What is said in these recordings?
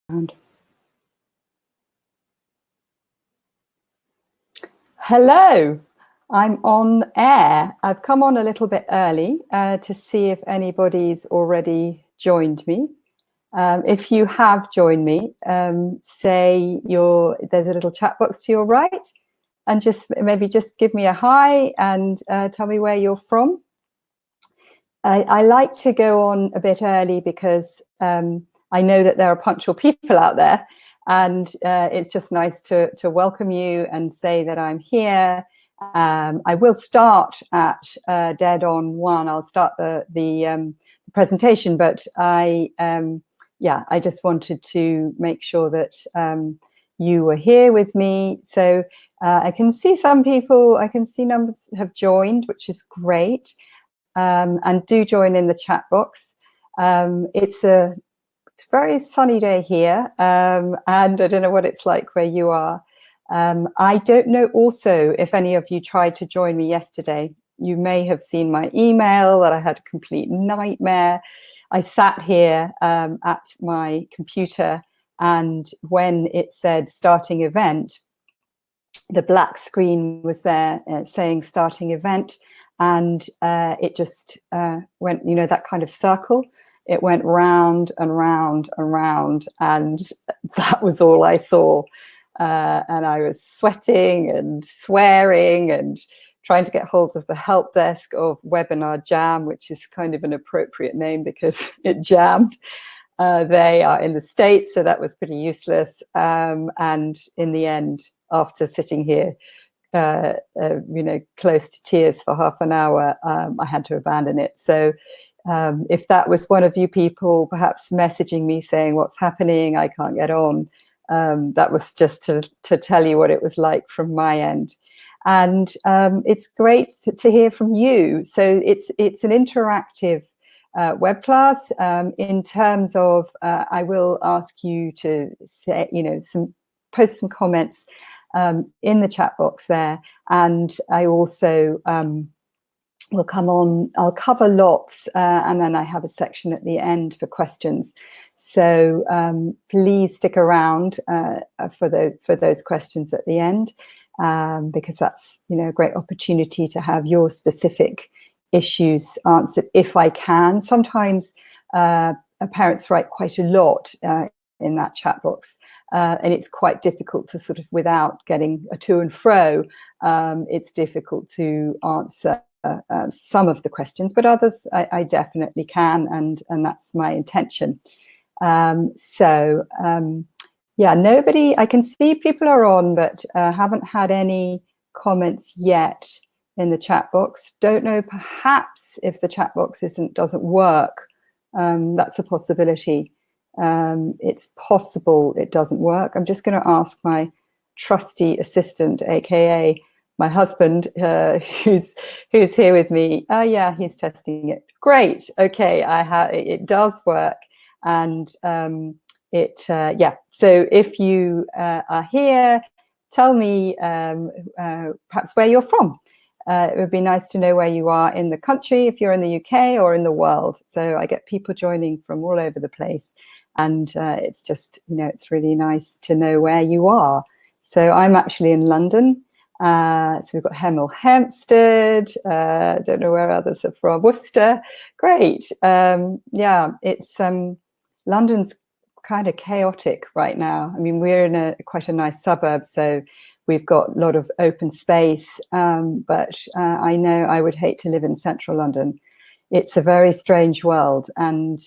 And hello, I'm on air. I've come on a little bit early to see if anybody's already joined me. If you have joined me, say there's a little chat box to your right, and just give me a hi and tell me where you're from. I like to go on a bit early because I know that there are punctual people out there, and it's just nice to welcome you and say that I'm here. I will start at dead on 1. I'll start the presentation, but I just wanted to make sure that you were here with me. So I can see some people, I can see numbers have joined, which is great. And do join in the chat box. It's a very sunny day here, and I don't know what it's like where you are. I don't know also if any of you tried to join me yesterday. You may have seen my email that I had a complete nightmare. I sat here at my computer, and when it said starting event, the black screen was there saying starting event. And it just went, that kind of circle. It went round and round and round, and that was all I saw. And I was sweating and swearing and trying to get hold of the help desk of Webinar Jam, which is kind of an appropriate name because it jammed. They are in the States, so that was pretty useless. And in the end, after sitting here, close to tears for half an hour, I had to abandon it. So if that was one of you people perhaps messaging me saying what's happening, I can't get on, that was just to tell you what it was like from my end. And it's great to hear from you. So it's an interactive web class in terms of I will ask you to say, post some comments in the chat box there, and I also will come on. I'll cover lots, and then I have a section at the end for questions. So please stick around for those questions at the end, because that's a great opportunity to have your specific issues answered if I can. Sometimes parents write quite a lot in that chat box, and it's quite difficult to sort of, without getting a to and fro, it's difficult to answer some of the questions, but others I definitely can, and that's my intention. Nobody, I can see people are on, but haven't had any comments yet in the chat box. Don't know, perhaps if the chat box doesn't work, that's a possibility. It's possible it doesn't work. I'm just going to ask my trusty assistant, aka my husband, who's here with me. Yeah, he's testing it. Great. Okay, it does work, and So if you are here, tell me perhaps where you're from. It would be nice to know where you are in the country, if you're in the UK or in the world. So I get people joining from all over the place. And it's just, it's really nice to know where you are. So I'm actually in London. So we've got Hemel Hempstead. Don't know where others are from. Worcester. Great. It's London's kind of chaotic right now. I mean, we're in quite a nice suburb, so we've got a lot of open space. But I know I would hate to live in central London. It's a very strange world, and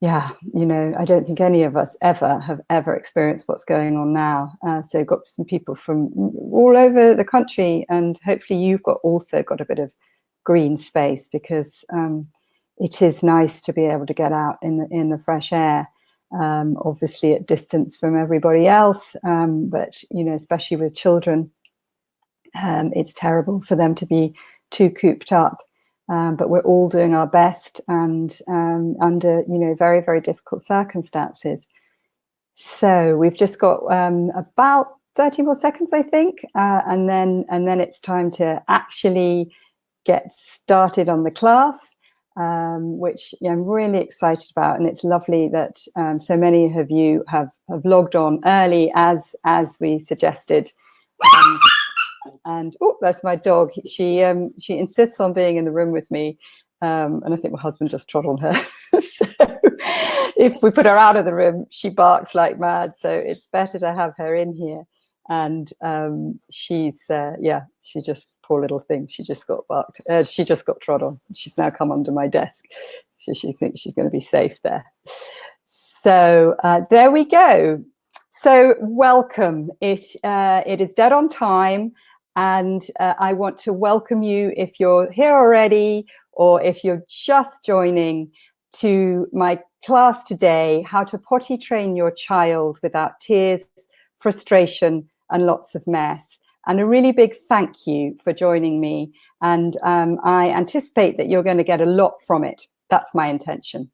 I don't think any of us have ever experienced what's going on now. So got some people from all over the country, and hopefully you've also got a bit of green space, because it is nice to be able to get out in the fresh air, obviously at distance from everybody else. But, especially with children, it's terrible for them to be too cooped up. But we're all doing our best, and under very, very difficult circumstances. So we've just got about 30 more seconds, I think, and then it's time to actually get started on the class. which I'm really excited about. And it's lovely that so many of you have logged on early as we suggested. And oh, that's my dog. She insists on being in the room with me. And I think my husband just trod on her. So if we put her out of the room, she barks like mad. So it's better to have her in here. And she's she just, poor little thing, she just got barked. She just got trod on. She's now come under my desk. So she thinks she's going to be safe there. So there we go. So welcome. It is dead on time. And I want to welcome you, if you're here already or if you're just joining, to my class today, How to Potty Train Your Child Without Tears, Frustration and Lots of Mess. And a really big thank you for joining me. And I anticipate that you're going to get a lot from it. That's my intention.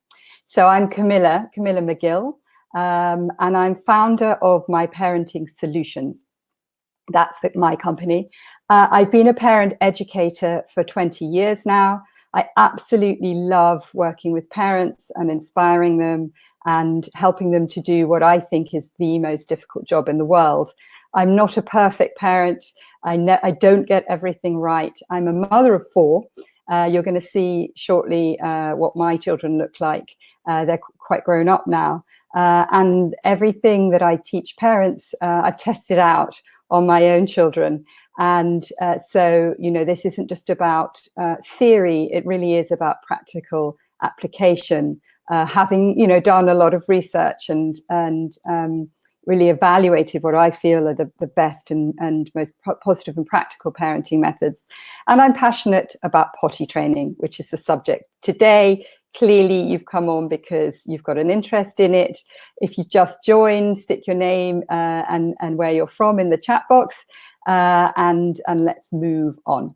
So I'm Camilla McGill, and I'm founder of My Parenting Solutions. That's my company. I've been a parent educator for 20 years now. I absolutely love working with parents and inspiring them and helping them to do what I think is the most difficult job in the world. I'm not a perfect parent. I don't get everything right. I'm a mother of 4. You're going to see shortly what my children look like. They're quite grown up now. And everything that I teach parents, I've tested out on my own children. And so, you know, this isn't just about theory. It really is about practical application, having, you know, done a lot of research and really evaluated what I feel are the best and most positive and practical parenting methods. And I'm passionate about potty training, which is the subject today. Clearly, you've come on because you've got an interest in it. If you just joined, stick your name and where you're from in the chat box, and let's move on.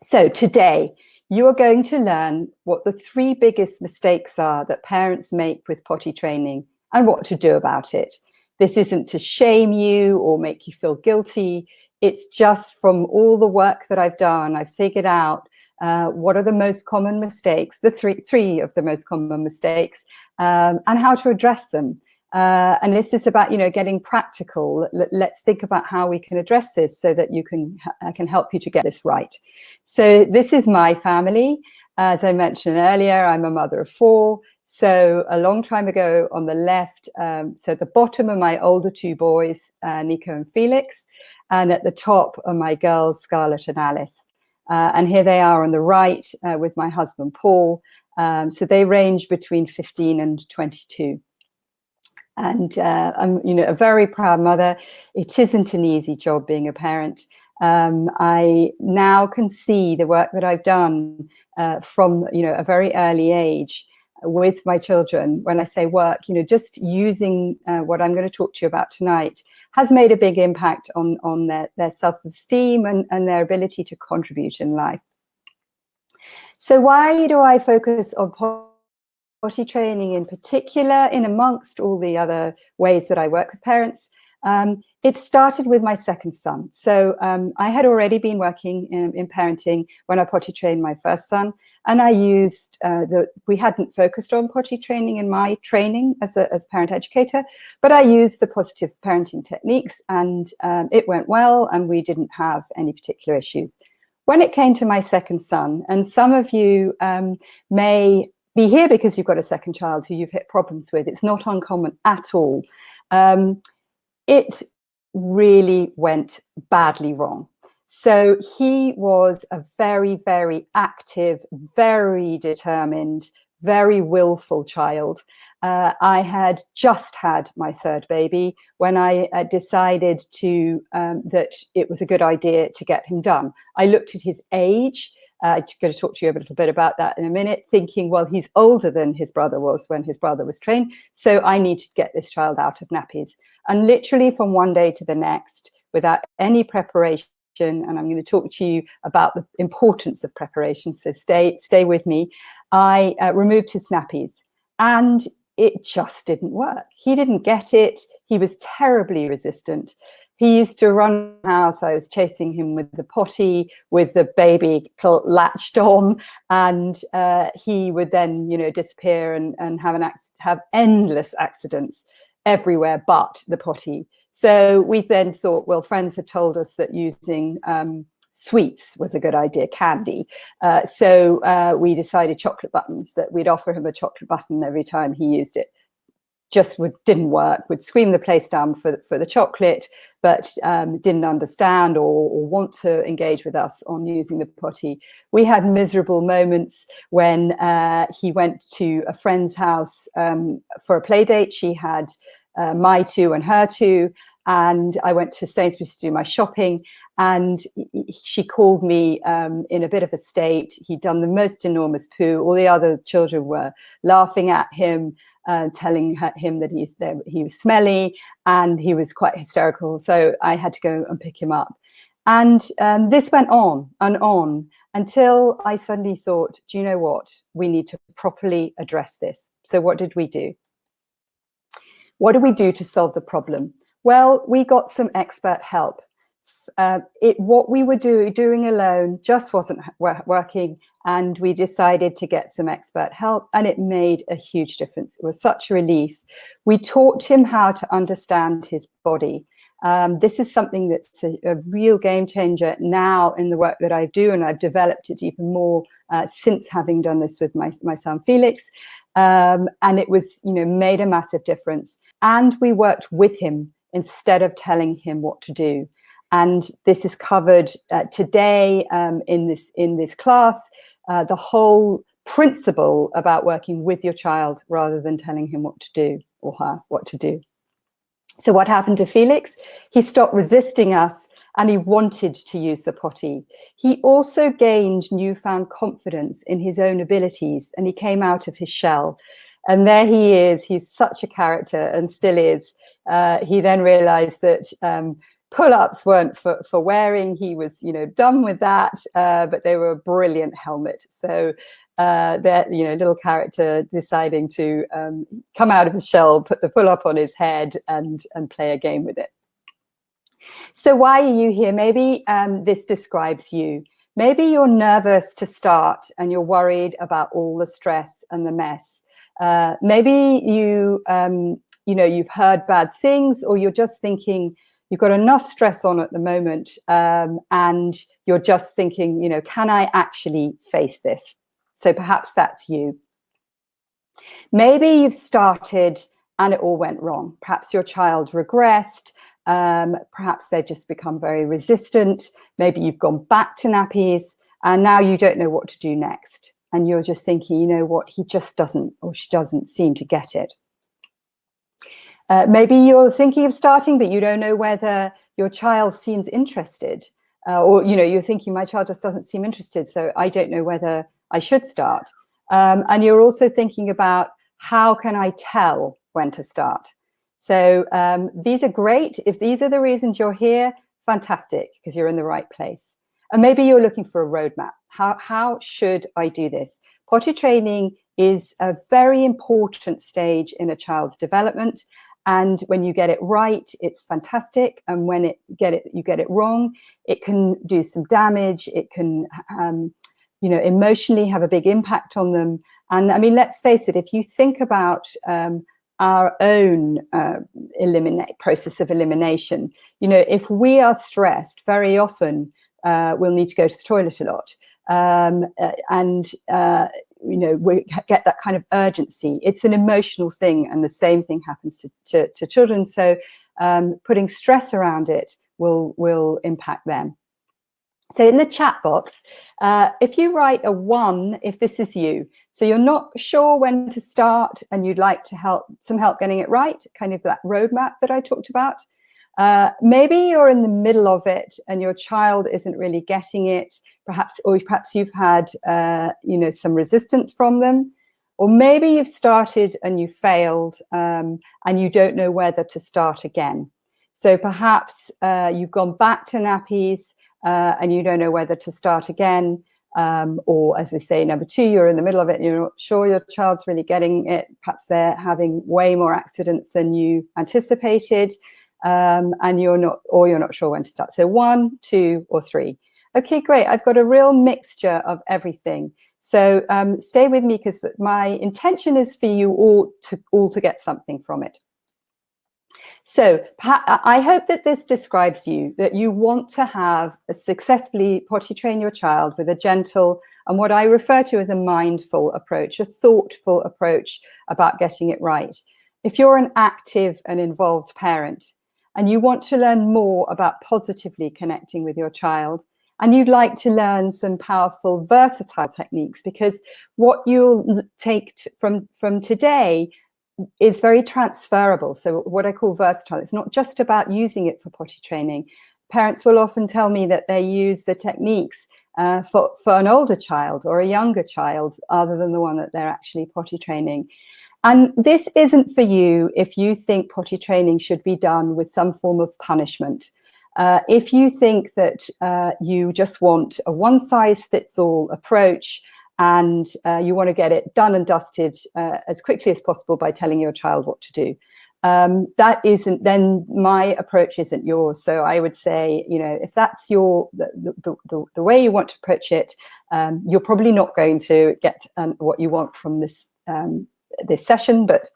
So today, you are going to learn what the 3 biggest mistakes are that parents make with potty training and what to do about it. This isn't to shame you or make you feel guilty. It's just from all the work that I've done, I've figured out what are the most common mistakes, the three of the most common mistakes, and how to address them. And this is about, you know, getting practical. Let's think about how we can address this so that I can help you to get this right. So this is my family. As I mentioned earlier, I'm a mother of 4. So a long time ago on the left, so the bottom are my older 2 boys, Nico and Felix, and at the top are my girls, Scarlett and Alice. And here they are on the right with my husband, Paul. So they range between 15 and 22. And I'm, you know, a very proud mother. It isn't an easy job being a parent. I now can see the work that I've done from, you know, a very early age with my children. When I say work, you know, just using what I'm going to talk to you about tonight has made a big impact on their self-esteem and their ability to contribute in life. So why do I focus on potty training in particular, in amongst all the other ways that I work with parents? It started with my second son. So I had already been working in parenting when I potty trained my first son, and I used we hadn't focused on potty training in my training as a parent educator, but I used the positive parenting techniques, and it went well, and we didn't have any particular issues. When it came to my second son, and some of you may be here because you've got a second child who you've hit problems with, it's not uncommon at all. It really went badly wrong. So he was a very, very active, very determined, very willful child. I had just had my 3rd baby when I decided to that it was a good idea to get him done. I looked at his age. I'm going to talk to you a little bit about that in a minute, thinking, well, he's older than his brother was when his brother was trained, so I need to get this child out of nappies. And literally from one day to the next, without any preparation, and I'm going to talk to you about the importance of preparation, so stay with me, I removed his nappies, and it just didn't work. He didn't get it. He was terribly resistant. He used to run the house. I was chasing him with the potty, with the baby latched on, and he would then, disappear and have endless accidents everywhere but the potty. So we then thought, well, friends had told us that using sweets was a good idea, candy. So we decided chocolate buttons, that we'd offer him a chocolate button every time he used it. Just didn't work, would scream the place down for the chocolate, but didn't understand or want to engage with us on using the potty. We had miserable moments when he went to a friend's house for a play date. She had my two and her two, and I went to Sainsbury's to do my shopping, and she called me in a bit of a state. He'd done the most enormous poo. All the other children were laughing at him, telling him that he was smelly, and he was quite hysterical. So I had to go and pick him up. And this went on and on until I suddenly thought, do you know what? We need to properly address this. So what did we do? What do we do to solve the problem? Well, we got some expert help. What we were doing alone just wasn't working, and we decided to get some expert help, and it made a huge difference. It was such a relief. We taught him how to understand his body. This is something that's a real game changer now in the work that I do, and I've developed it even more since having done this with my son Felix. And it was, made a massive difference. And we worked with him instead of telling him what to do. And this is covered today in this class, the whole principle about working with your child rather than telling him what to do or her what to do. So what happened to Felix? He stopped resisting us and he wanted to use the potty. He also gained newfound confidence in his own abilities, and he came out of his shell. And there he is. He's such a character and still is. He then realized that pull-ups weren't for wearing. He was, done with that, but they were a brilliant helmet. So that, little character deciding to come out of his shell, put the pull-up on his head and play a game with it. So why are you here? Maybe this describes you. Maybe you're nervous to start and you're worried about all the stress and the mess. Maybe you've heard bad things, or you're just thinking you've got enough stress on at the moment, and you're just thinking, can I actually face this? So perhaps that's you. Maybe you've started and it all went wrong. Perhaps your child regressed. Perhaps they've just become very resistant. Maybe you've gone back to nappies and now you don't know what to do next. And you're just thinking, you know what, he just doesn't, or she doesn't seem to get it. Maybe you're thinking of starting, but you don't know whether your child seems interested. Or, you're thinking, my child just doesn't seem interested, so I don't know whether I should start. And you're also thinking about, how can I tell when to start? So these are great. If these are the reasons you're here, fantastic, because you're in the right place. And maybe you're looking for a roadmap. How should I do this? Potty training is a very important stage in a child's development. And when you get it right, it's fantastic. And when you get it wrong, it can do some damage. It can, emotionally have a big impact on them. And I mean, let's face it, if you think about our own process of elimination, if we are stressed, very often we'll need to go to the toilet a lot. We get that kind of urgency. It's an emotional thing, and the same thing happens to children. So putting stress around it will impact them. So in the chat box, if you write a 1, if this is you, so you're not sure when to start and you'd like to some help getting it right, kind of that roadmap that I talked about. Maybe you're in the middle of it and your child isn't really getting it, perhaps you've had some resistance from them, or maybe you've started and you failed and you don't know whether to start again. So perhaps you've gone back to nappies and you don't know whether to start again, or as they say, number 2, you're in the middle of it and you're not sure your child's really getting it. Perhaps they're having way more accidents than you anticipated. and you're not sure when to start. So 1, 2, or 3. Okay, great. I've got a real mixture of everything. So stay with me, because my intention is for you all to get something from it. So I hope that this describes you, that you want to have a successfully potty train your child with a gentle and what I refer to as a mindful approach, a thoughtful approach about getting it right. If you're an active and involved parent and you want to learn more about positively connecting with your child, and you'd like to learn some powerful, versatile techniques, because what you'll take from today is very transferable. So what I call versatile, it's not just about using it for potty training. Parents will often tell me that they use the techniques for an older child or a younger child, other than the one that they're actually potty training. And this isn't for you if you think potty training should be done with some form of punishment. If you think that you just want a one-size-fits-all approach, and you want to get it done and dusted as quickly as possible by telling your child what to do, then my approach isn't yours. So I would say, if that's the way you want to approach it, you're probably not going to get what you want from this session. But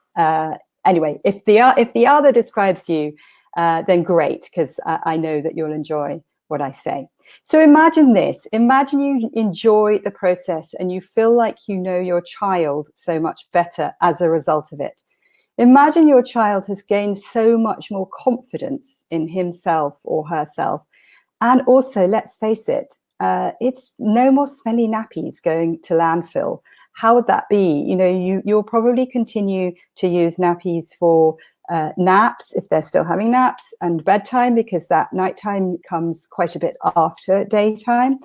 anyway, if the other describes you, then great, because I know that you'll enjoy what I say. So imagine this. Imagine you enjoy the process and you feel like you know your child so much better as a result of it. Imagine your child has gained so much more confidence in himself or herself. And also, let's face it, it's no more smelly nappies going to landfill. How would that be? You'll probably continue to use nappies for naps, if they're still having naps, and bedtime, because that nighttime comes quite a bit after daytime.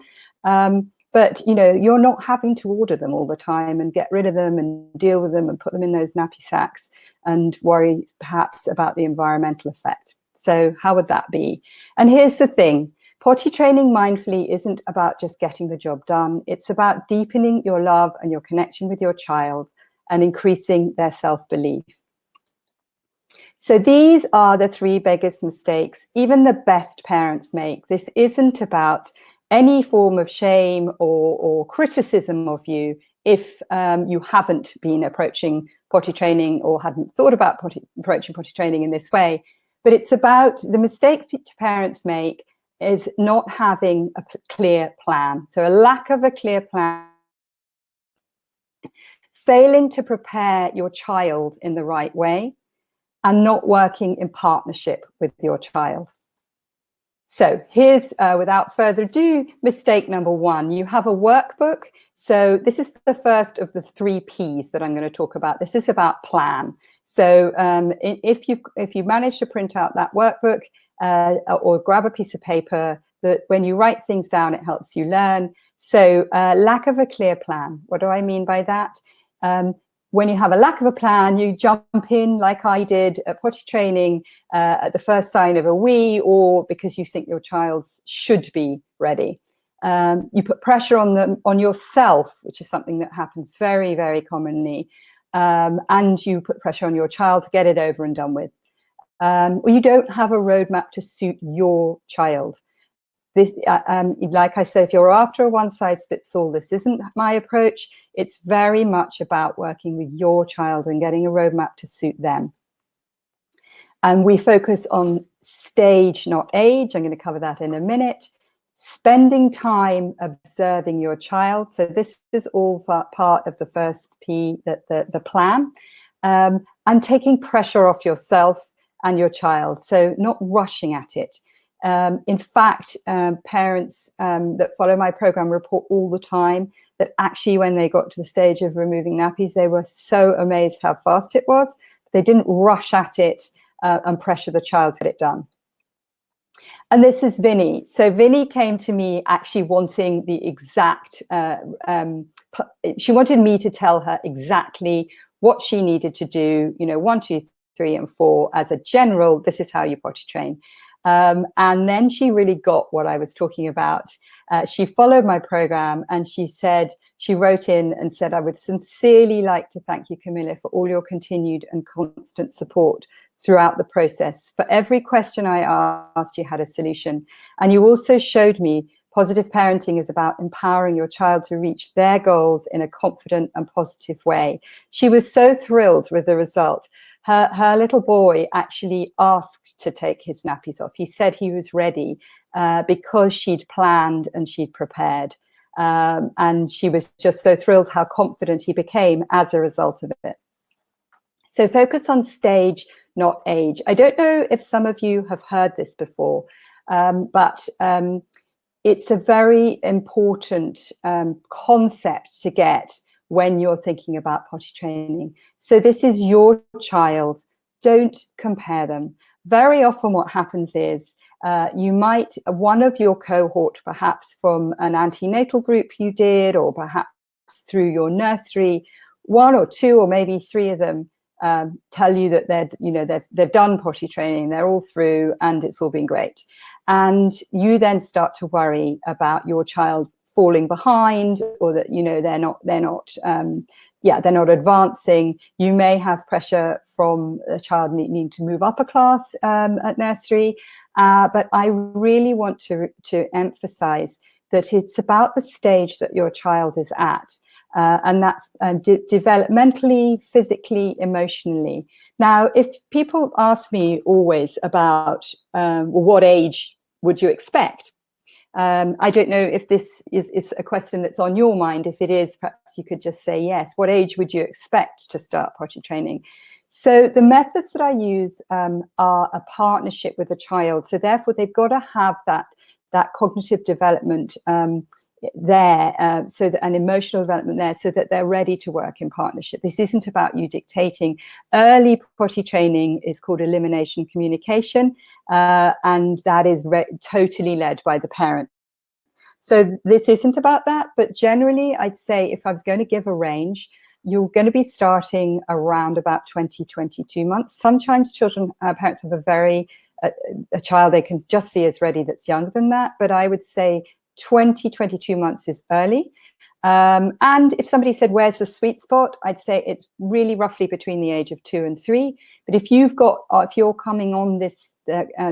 But you're not having to order them all the time and get rid of them and deal with them and put them in those nappy sacks and worry perhaps about the environmental effect. So how would that be? And here's the thing. Potty training mindfully isn't about just getting the job done. It's about deepening your love and your connection with your child and increasing their self-belief. So these are the 3 biggest mistakes even the best parents make. This isn't about any form of shame or criticism of you if you haven't been approaching potty training or hadn't thought about approaching potty training in this way. But it's about the mistakes parents make is not having a clear plan. So a lack of a clear plan, failing to prepare your child in the right way, and not working in partnership with your child. So here's, without further ado, mistake number 1. You have a workbook. So this is the first of the 3 Ps that I'm going to talk about. This is about plan. So if you manage to print out that workbook or grab a piece of paper, that when you write things down, it helps you learn. So lack of a clear plan. What do I mean by that? When you have a lack of a plan, you jump in like I did at potty training at the first sign of a wee, or because you think your child should be ready. You put pressure on yourself, which is something that happens very, very commonly. And you put pressure on your child to get it over and done with. Or you don't have a roadmap to suit your child. This, like I said, if you're after a one-size-fits-all, this isn't my approach. It's very much about working with your child and getting a roadmap to suit them. And we focus on stage, not age. I'm going to cover that in a minute. Spending time observing your child. So this is all part of the first P, the plan. And taking pressure off yourself and your child. So not rushing at it. In fact, parents that follow my program report all the time that actually when they got to the stage of removing nappies, they were so amazed how fast it was. They didn't rush at it and pressure the child to get it done. And this is Vinny. So Vinny came to me actually wanting the exact, she wanted me to tell her exactly what she needed to do, 1, 2, 3, and 4 as a general, this is how you potty train. And then she really got what I was talking about. She followed my program and she wrote in and said, I would sincerely like to thank you, Camilla, for all your continued and constant support throughout the process. For every question I asked, you had a solution. And you also showed me positive parenting is about empowering your child to reach their goals in a confident and positive way. She was so thrilled with the result. Her little boy actually asked to take his nappies off. He said he was ready because she'd planned and she'd prepared. And she was just so thrilled how confident he became as a result of it. So focus on stage, not age. I don't know if some of you have heard this before, but it's a very important concept to get when you're thinking about potty training. So this is your child. Don't compare them. Very often what happens is you might, one of your cohort, perhaps from an antenatal group you did, or perhaps through your nursery, one or two or maybe three of them tell you that they've done potty training, they're all through, and it's all been great. And you then start to worry about your child falling behind, or that they're not advancing. You may have pressure from a child needing to move up a class at nursery, but I really want to emphasize that it's about the stage that your child is at. And that's developmentally, physically, emotionally. Now, if people ask me always about what age would you expect? I don't know if this is a question that's on your mind. If it is, perhaps you could just say yes. What age would you expect to start potty training? So the methods that I use are a partnership with a child. So therefore, they've got to have that cognitive development there, and emotional development there, so that they're ready to work in partnership. This isn't about you dictating. Early potty training is called elimination communication, and that is totally led by the parent. So this isn't about that, but generally I'd say if I was going to give a range, you're going to be starting around about 20, 22 months. Sometimes parents have a child they can just see as ready that's younger than that, but I would say 20, 22 months is early. And if somebody said, where's the sweet spot? I'd say it's really roughly between the age of 2 and 3. But if you're coming on this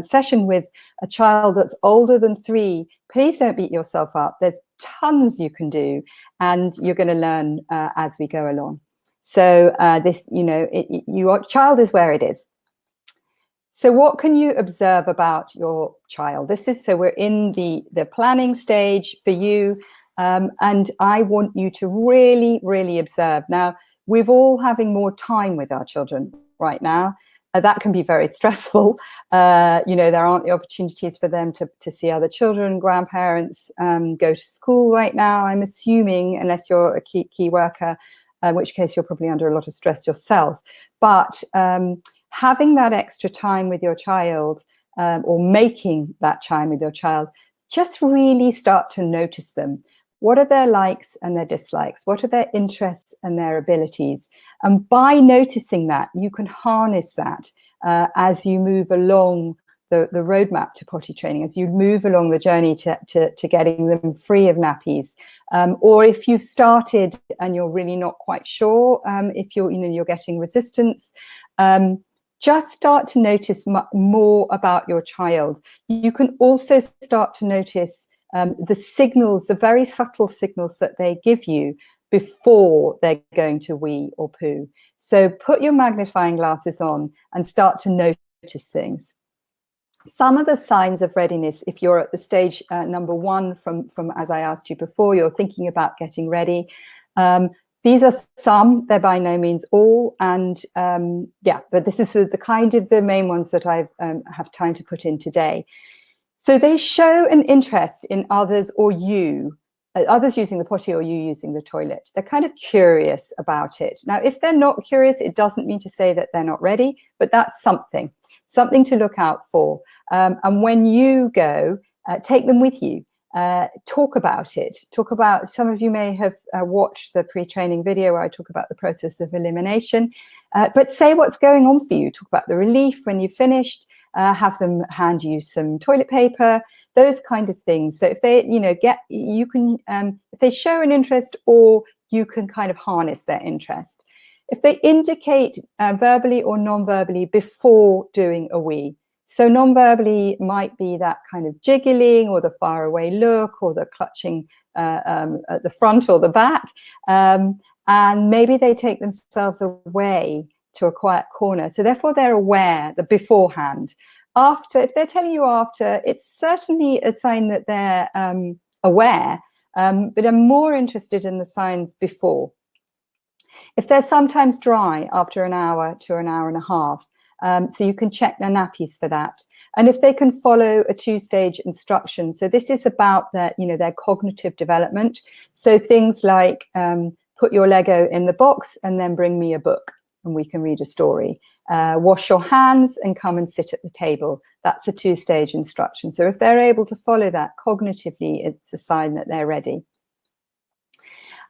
session with a child that's older than 3, please don't beat yourself up. There's tons you can do, and you're going to learn as we go along. So your child is where it is. So what can you observe about your child? So we're in the planning stage for you. And I want you to really, really observe. Now, we're all having more time with our children right now. That can be very stressful. There aren't the opportunities for them to see other children, grandparents, go to school right now, I'm assuming, unless you're a key worker, in which case you're probably under a lot of stress yourself. But having that extra time with your child, or making that time with your child, just really start to notice them. What are their likes and their dislikes? What are their interests and their abilities? And by noticing that, you can harness that as you move along the roadmap to potty training, as you move along the journey to getting them free of nappies. Or if you've started and you're really not quite sure, if you're getting resistance, just start to notice more about your child. You can also start to notice the signals, the very subtle signals that they give you before they're going to wee or poo. So put your magnifying glasses on and start to notice things. Some of the signs of readiness, if you're at the stage number 1 from as I asked you before, you're thinking about getting ready. These are some, they're by no means all, and but this is the kind of the main ones that I have time to put in today. So they show an interest in others or you, others using the potty or you using the toilet. They're kind of curious about it. Now, if they're not curious, it doesn't mean to say that they're not ready, but that's something to look out for. And when you go, take them with you. Talk about it. Some of you may have watched the pre-training video where I talk about the process of elimination, but say what's going on for you. Talk about the relief when you've finished. Have them hand you some toilet paper, those kind of things. So if they, if they show an interest, or you can kind of harness their interest. if they indicate verbally or non-verbally before doing a wee. So non-verbally might be that kind of jiggling or the far away look or the clutching at the front or the back. And maybe they take themselves away to a quiet corner. So therefore they're aware that beforehand. After, if they're telling you after, it's certainly a sign that they're aware, but I'm more interested in the signs before. If they're sometimes dry after an hour to an hour and a half, so you can check their nappies for that. And if they can follow a 2-stage instruction, so this is about their, their cognitive development. So things like put your Lego in the box and then bring me a book and we can read a story. Wash your hands and come and sit at the table. That's a 2-stage instruction. So if they're able to follow that cognitively, it's a sign that they're ready.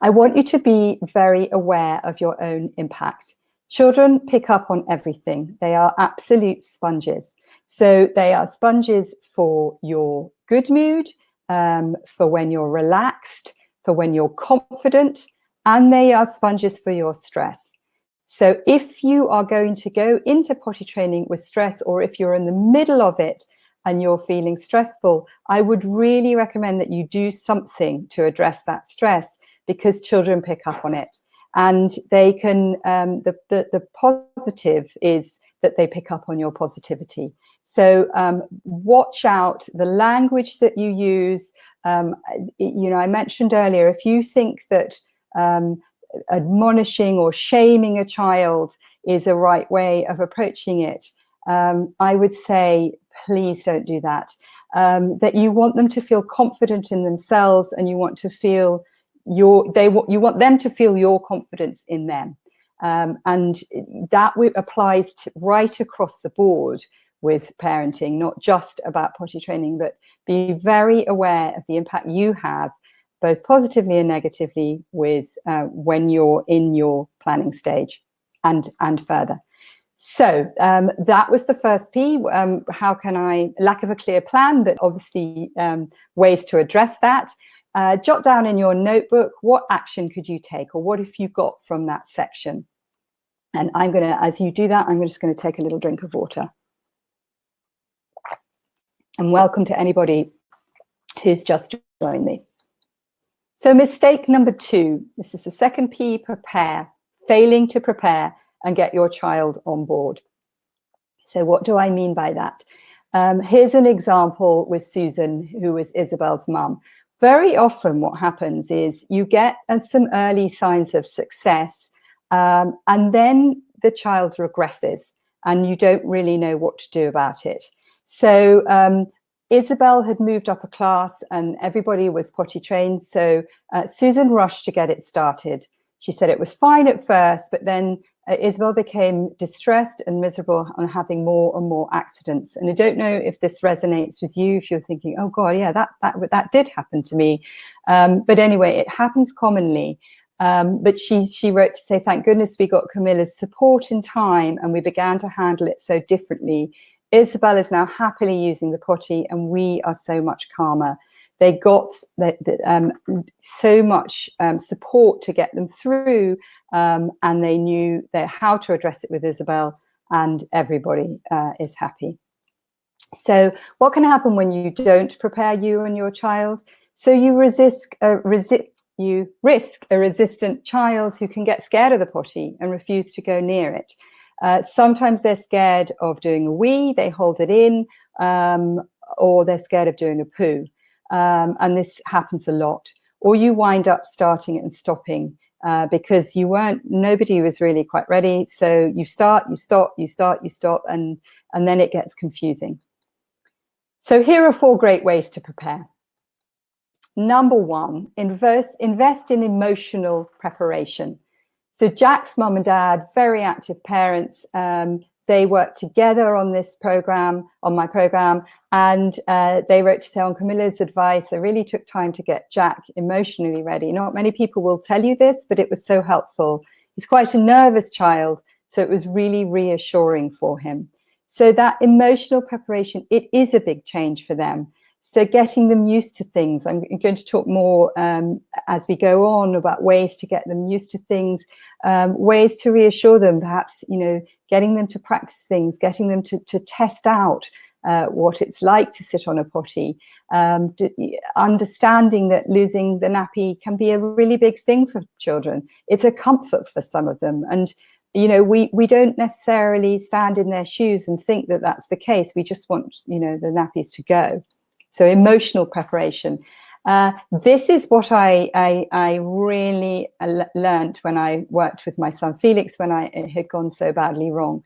I want you to be very aware of your own impact. Children pick up on everything. They are absolute sponges. So they are sponges for your good mood, for when you're relaxed, for when you're confident, and they are sponges for your stress. So if you are going to go into potty training with stress, or if you're in the middle of it and you're feeling stressful, I would really recommend that you do something to address that stress, because children pick up on it. And they can, the positive is that they pick up on your positivity. So watch out the language that you use. I mentioned earlier, if you think that admonishing or shaming a child is a right way of approaching it, I would say, please don't do that. That you want them to feel confident in themselves, and you want to feel you want them to feel your confidence in them, and that applies to right across the board with parenting, not just about potty training, but be very aware of the impact you have, both positively and negatively, with when you're in your planning stage and further. So that was the first P. How can I, lack of a clear plan, but obviously ways to address that. Jot down in your notebook, what action could you take, or what have you got from that section? And I'm going to, as you do that, I'm just going to take a little drink of water. And welcome to anybody who's just joined me. So mistake number 2, this is the second P, prepare, failing to prepare and get your child on board. So what do I mean by that? Here's an example with Susan, who was Isabel's mum. Very often what happens is you get some early signs of success, and then the child regresses and you don't really know what to do about it. So Isabel had moved up a class and everybody was potty trained. So Susan rushed to get it started. She said it was fine at first, but then Isabel became distressed and miserable and having more and more accidents. And I don't know if this resonates with you, if you're thinking, oh God, yeah, that did happen to me. But anyway, it happens commonly. But she wrote to say, thank goodness we got Camilla's support in time and we began to handle it so differently. Isabel is now happily using the potty and we are so much calmer. They got so much support to get them through, and they knew how to address it with Isabel, and everybody is happy. So what can happen when you don't prepare you and your child? So you risk a resistant child who can get scared of the potty and refuse to go near it. Sometimes they're scared of doing a wee, they hold it in, or they're scared of doing a poo. And this happens a lot. Or you wind up starting it and stopping because nobody was really quite ready. So you start, you stop, you start, you stop, and then it gets confusing. So here are 4 great ways to prepare. Number 1, invest in emotional preparation. So Jack's mum and dad, very active parents, they worked together on this program, on my program, and they wrote to say, on Camilla's advice, I really took time to get Jack emotionally ready. Not many people will tell you this, but it was so helpful. He's quite a nervous child, so it was really reassuring for him. So that emotional preparation, it is a big change for them. So getting them used to things. I'm going to talk more as we go on about ways to get them used to things, ways to reassure them, perhaps, getting them to practice things, getting them to test out what it's like to sit on a potty, understanding that losing the nappy can be a really big thing for children. It's a comfort for some of them. And we don't necessarily stand in their shoes and think that that's the case. We just want, the nappies to go. So emotional preparation. This is what I really learned when I worked with my son Felix, when it had gone so badly wrong.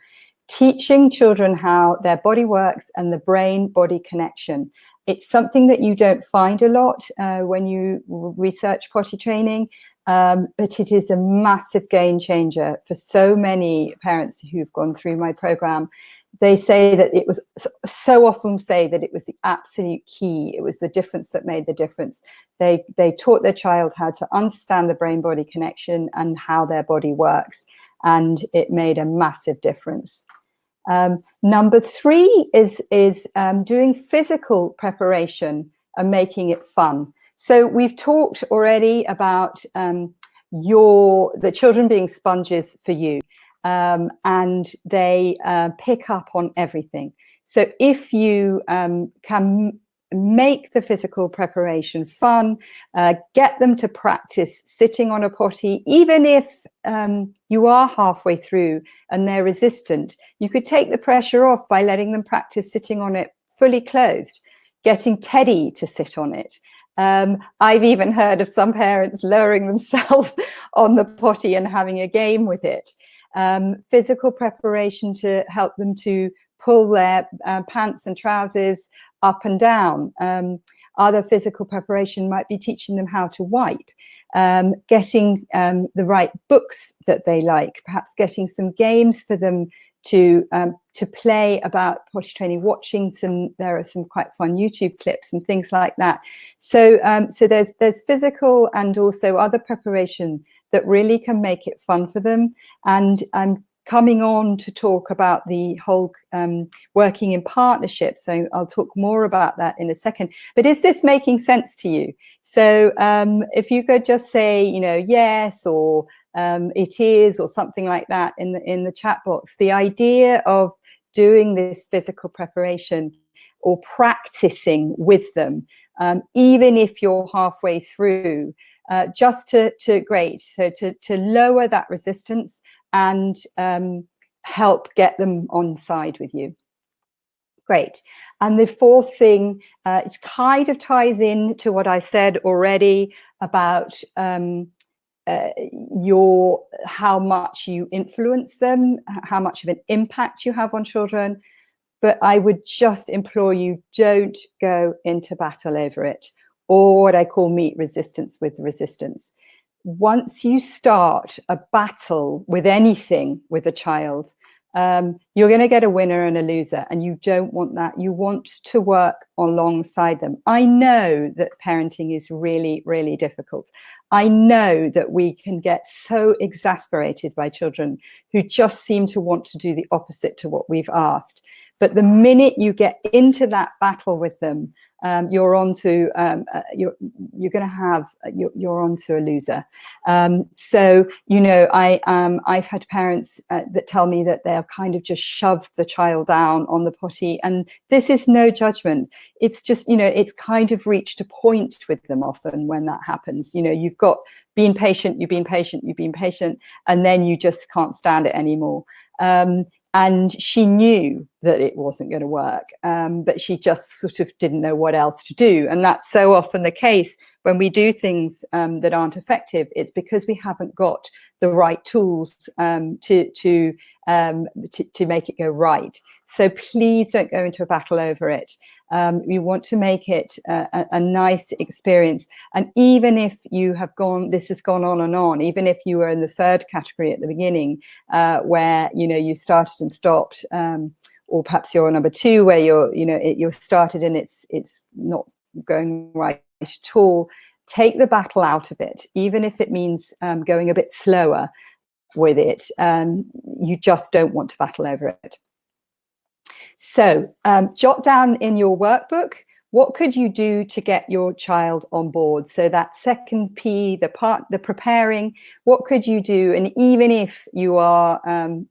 Teaching children how their body works and the brain-body connection. It's something that you don't find a lot when you research potty training. But it is a massive game changer for so many parents who've gone through my program. They say that it was so often say that it was the absolute key. It was the difference that made the difference. They taught their child how to understand the brain-body connection and how their body works, and it made a massive difference. Number 3 is doing physical preparation and making it fun. So we've talked already about the children being sponges for you, and they pick up on everything. So if you can make the physical preparation fun, get them to practice sitting on a potty, even if you are halfway through and they're resistant, you could take the pressure off by letting them practice sitting on it fully clothed, getting Teddy to sit on it. I've even heard of some parents lowering themselves on the potty and having a game with it. Physical preparation to help them to pull their pants and trousers up and down. Other physical preparation might be teaching them how to wipe, getting the right books that they like, perhaps getting some games for them to play about potty training, watching there are some quite fun YouTube clips and things like that. So there's physical and also other preparation that really can make it fun for them. And I'm coming on to talk about the whole working in partnership. So I'll talk more about that in a second. But is this making sense to you? So if you could just say, yes, or it is, or something like that in the chat box. The idea of doing this physical preparation or practicing with them, even if you're halfway through, just to lower that resistance and help get them on side with you. Great. And the 4th thing, it kind of ties in to what I said already about how much you influence them, how much of an impact you have on children. But I would just implore you, don't go into battle over it, or what I call meet resistance with resistance. Once you start a battle with anything with a child, you're going to get a winner and a loser, and you don't want that. You want to work alongside them. I know that parenting is really, really difficult. I know that we can get so exasperated by children who just seem to want to do the opposite to what we've asked. But the minute you get into that battle with them, you're onto you're onto a loser. So I've had parents that tell me that they've kind of just shoved the child down on the potty, and this is no judgment. It's just it's kind of reached a point with them often when that happens. You've got been patient, you've been patient, and then you just can't stand it anymore. And she knew that it wasn't going to work, but she just sort of didn't know what else to do. And that's so often the case when we do things that aren't effective. It's because we haven't got the right tools to make it go right. So please don't go into a battle over it. We want to make it a nice experience. And even if you have this has gone on and on, even if you were in the 3rd category at the beginning, where, you started and stopped, or perhaps you're on number 2 where you're started and it's not going right at all, take the battle out of it, even if it means going a bit slower with it. You just don't want to battle over it. So jot down in your workbook what could you do to get your child on board? So that second P, the preparing, what could you do? And even if you are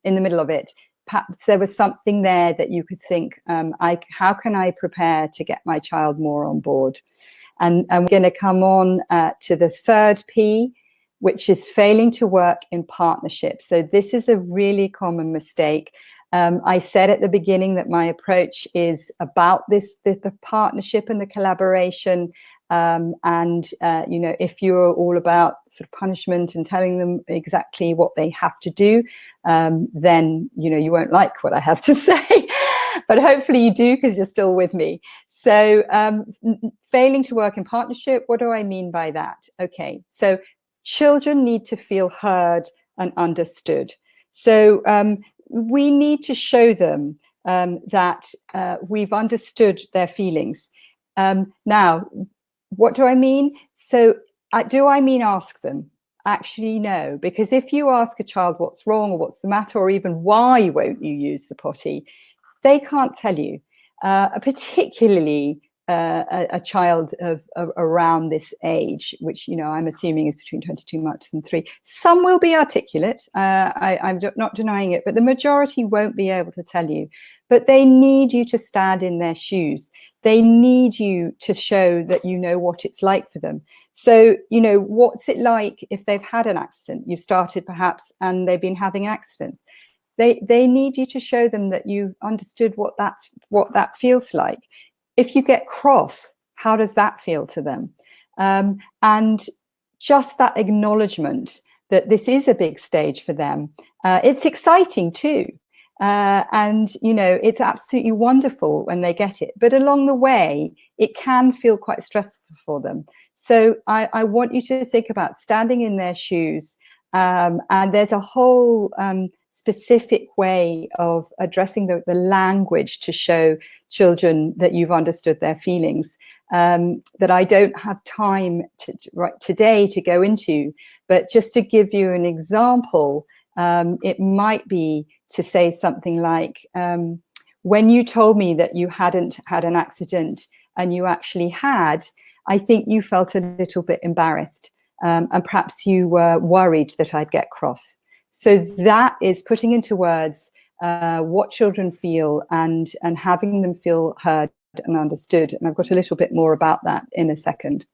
in the middle of it, perhaps there was something there that you could think, how can I prepare to get my child more on board? And we're going to come on to the third P, which is failing to work in partnership. So this is a really common mistake. I said at the beginning that my approach is about the partnership and the collaboration. If you're all about sort of punishment and telling them exactly what they have to do, then, you won't like what I have to say. But hopefully you do, because you're still with me. So failing to work in partnership, what do I mean by that? Okay, so children need to feel heard and understood. So we need to show them that we've understood their feelings. Now, what do I mean? So do I mean ask them? Actually, no, because if you ask a child what's wrong or what's the matter, or even why won't you use the potty, they can't tell you, particularly a child of around this age, which, I'm assuming is between 22 months and 3. Some will be articulate, I'm not denying it, but the majority won't be able to tell you. But they need you to stand in their shoes. They need you to show that you know what it's like for them. So, what's it like if they've had an accident? You've started perhaps and they've been having accidents. They need you to show them that you've understood what that feels like. If you get cross, how does that feel to them? And just that acknowledgement that this is a big stage for them. It's exciting too. It's absolutely wonderful when they get it. But along the way, it can feel quite stressful for them. So I want you to think about standing in their shoes. And there's a whole specific way of addressing the language to show children that you've understood their feelings, that I don't have time today to go into. But just to give you an example, it might be to say something like, when you told me that you hadn't had an accident and you actually had, I think you felt a little bit embarrassed, and perhaps you were worried that I'd get cross. So that is putting into words what children feel and having them feel heard and understood. And I've got a little bit more about that in a second.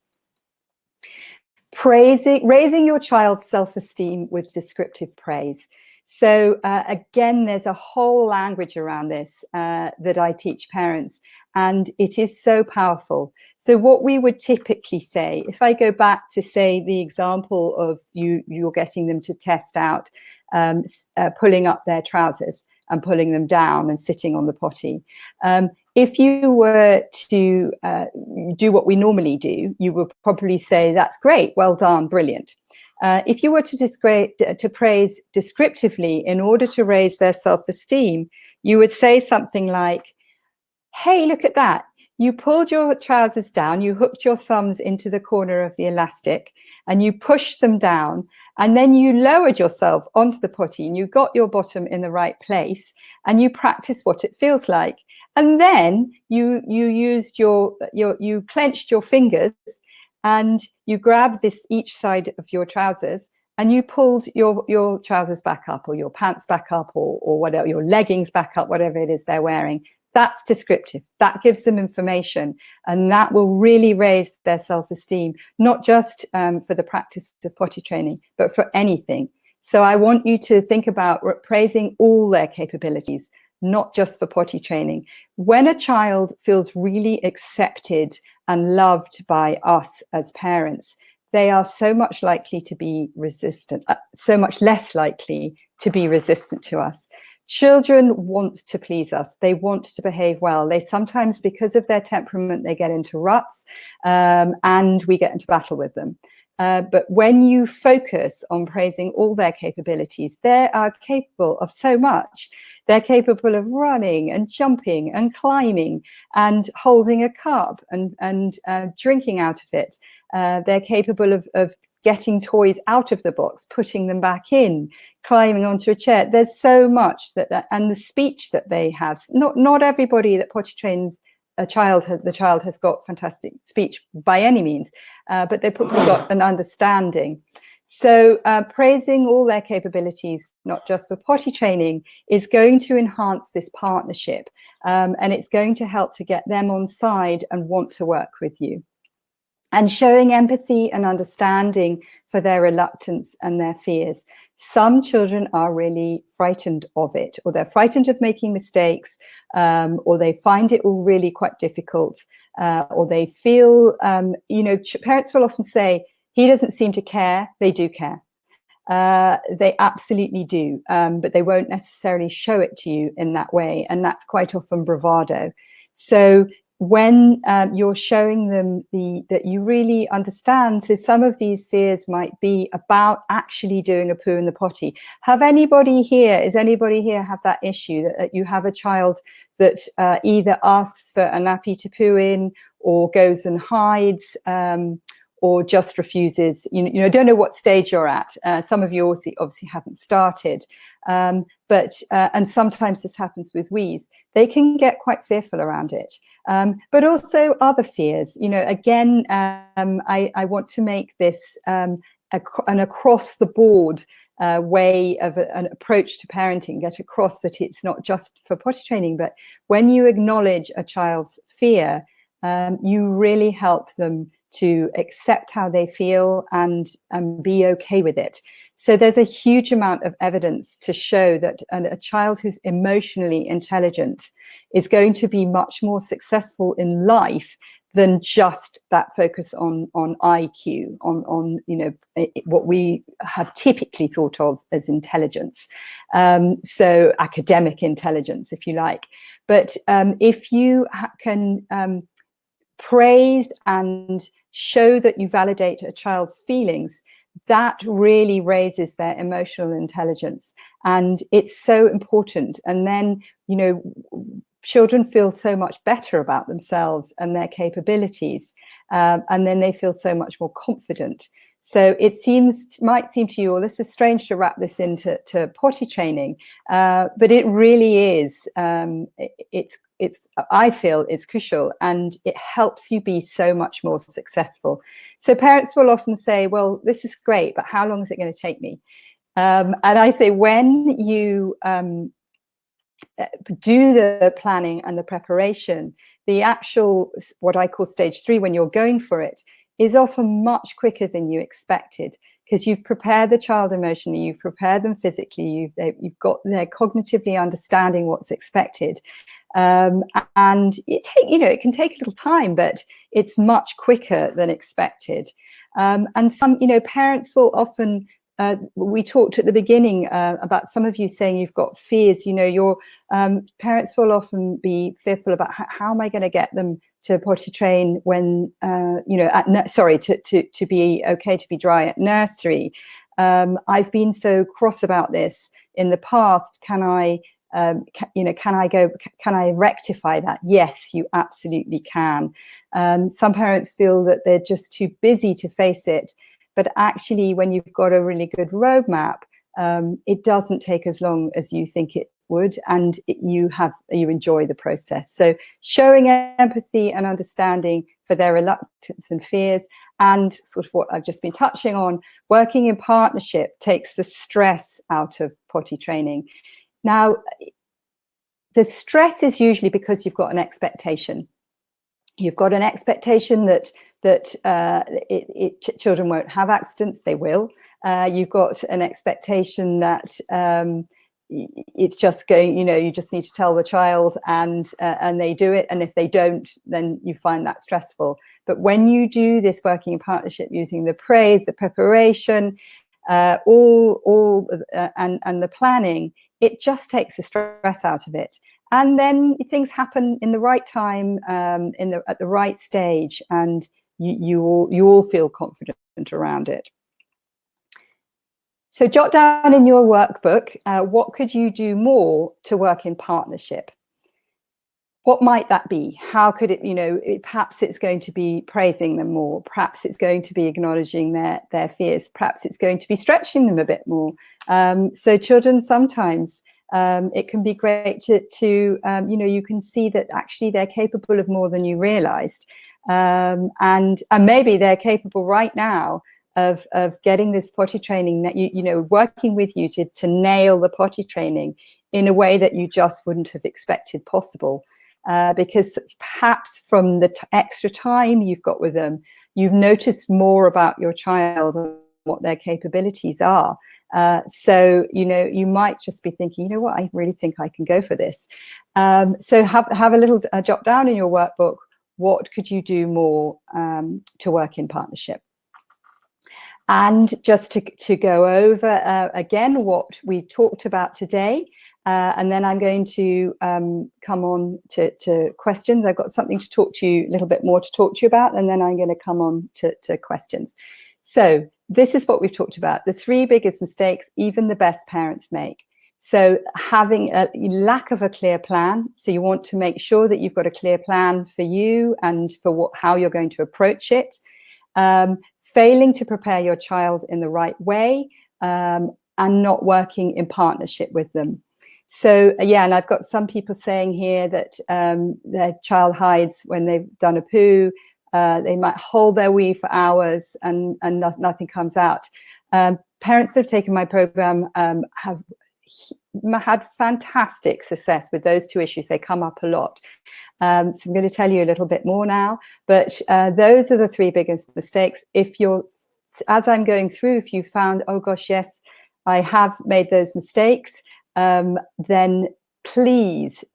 Raising your child's self-esteem with descriptive praise. So again, there's a whole language around this that I teach parents, and it is so powerful. So what we would typically say, if I go back to say the example of you're getting them to test out pulling up their trousers and pulling them down and sitting on the potty. If you were to do what we normally do, you would probably say, that's great, well done, brilliant. If you were to praise descriptively in order to raise their self-esteem, you would say something like, hey, look at that. You pulled your trousers down, you hooked your thumbs into the corner of the elastic and you pushed them down, and then you lowered yourself onto the potty and you got your bottom in the right place and you practiced what it feels like. And then you used you clenched your fingers and you grabbed each side of your trousers and you pulled your trousers back up, or your pants back up, or whatever, your leggings back up, whatever it is they're wearing. That's descriptive. That gives them information, and that will really raise their self-esteem, not just for the practice of potty training, but for anything. So I want you to think about praising all their capabilities, not just for potty training. When a child feels really accepted and loved by us as parents, they are so much likely to be resistant, so much less likely to be resistant to us. Children want to please us. They want to behave well. They sometimes, because of their temperament, they get into ruts and we get into battle with them. But when you focus on praising all their capabilities, they are capable of so much. They're capable of running and jumping and climbing and holding a cup and drinking out of it. They're capable of getting toys out of the box, putting them back in, climbing onto a chair. There's so much and the speech that they have. Not everybody that potty trains the child has got fantastic speech by any means, but they've probably got an understanding. So praising all their capabilities, not just for potty training, is going to enhance this partnership, and it's going to help to get them on side and want to work with you. And showing empathy and understanding for their reluctance and their fears. Some children are really frightened of it, or they're frightened of making mistakes, or they find it all really quite difficult, or they feel, parents will often say, he doesn't seem to care. They do care. They absolutely do, but they won't necessarily show it to you in that way. And that's quite often bravado. So when you're showing them that you really understand, so some of these fears might be about actually doing a poo in the potty. Does anybody here have that issue, that you have a child that either asks for a nappy to poo in, or goes and hides, or just refuses? I don't know what stage you're at. Some of you obviously haven't started, but sometimes this happens with wheeze. They can get quite fearful around it. But also other fears. Again, I want to make this an across the board way of an approach to parenting, get across that it's not just for potty training, but when you acknowledge a child's fear, you really help them to accept how they feel and be okay with it. So there's a huge amount of evidence to show that a child who's emotionally intelligent is going to be much more successful in life than just that focus on IQ, on what we have typically thought of as intelligence. So academic intelligence, if you like. But if you can praise and show that you validate a child's feelings, that really raises their emotional intelligence, and it's so important. And then children feel so much better about themselves and their capabilities, and then they feel so much more confident. So it might seem to you, well, this is strange to wrap this into potty training, but it really is. I feel it's crucial, and it helps you be so much more successful. So parents will often say, well, this is great, but how long is it going to take me? And I say, when you do the planning and the preparation, the actual, what I call stage 3, when you're going for it, is often much quicker than you expected, because you've prepared the child emotionally, you've prepared them physically, you've got they're cognitively understanding what's expected, and it can take a little time, but it's much quicker than expected. And some parents will often. We talked at the beginning about some of you saying you've got fears. Your parents will often be fearful about how am I going to get them to potty train when to be okay to be dry at nursery. I've been so cross about this in the past. Can I rectify that? Yes, you absolutely can. Some parents feel that they're just too busy to face it. But actually, when you've got a really good roadmap, it doesn't take as long as you think it would, and you enjoy the process. So showing empathy and understanding for their reluctance and fears, and sort of what I've just been touching on, working in partnership takes the stress out of potty training. Now, the stress is usually because you've got an expectation. You've got an expectation that children won't have accidents. They will. You've got an expectation that it's just going. You just need to tell the child, and they do it. And if they don't, then you find that stressful. But when you do this working in partnership, using the praise, the preparation, and the planning, it just takes the stress out of it. And then things happen in the right time, at the right stage, and you all feel confident around it. So jot down in your workbook, what could you do more to work in partnership? What might that be? How could it, perhaps it's going to be praising them more. Perhaps it's going to be acknowledging their fears. Perhaps it's going to be stretching them a bit more. So children sometimes it can be great to you can see that actually they're capable of more than you realized. And maybe they're capable right now of getting this potty training, that working with you to nail the potty training in a way that you just wouldn't have expected possible. Because perhaps from the extra time you've got with them, you've noticed more about your child and what their capabilities are. So, you might just be thinking, what, I really think I can go for this. So have a little jot down in your workbook, what could you do more to work in partnership? And just to go over again what we've talked about today, and then I'm going to come on to questions. I've got something to talk to you, a little bit more to talk to you about, and then I'm going to come on to questions. So this is what we've talked about, the 3 biggest mistakes even the best parents make. So having a lack of a clear plan. So you want to make sure that you've got a clear plan for you and for how you're going to approach it. Failing to prepare your child in the right way, and not working in partnership with them. So and I've got some people saying here that their child hides when they've done a poo. They might hold their wee for hours and nothing comes out. Parents that have taken my program have had fantastic success with those 2 issues. They come up a lot. So I'm going to tell you a little bit more now, but those are the 3 biggest mistakes. As I'm going through, if you found, oh gosh, yes, I have made those mistakes, then please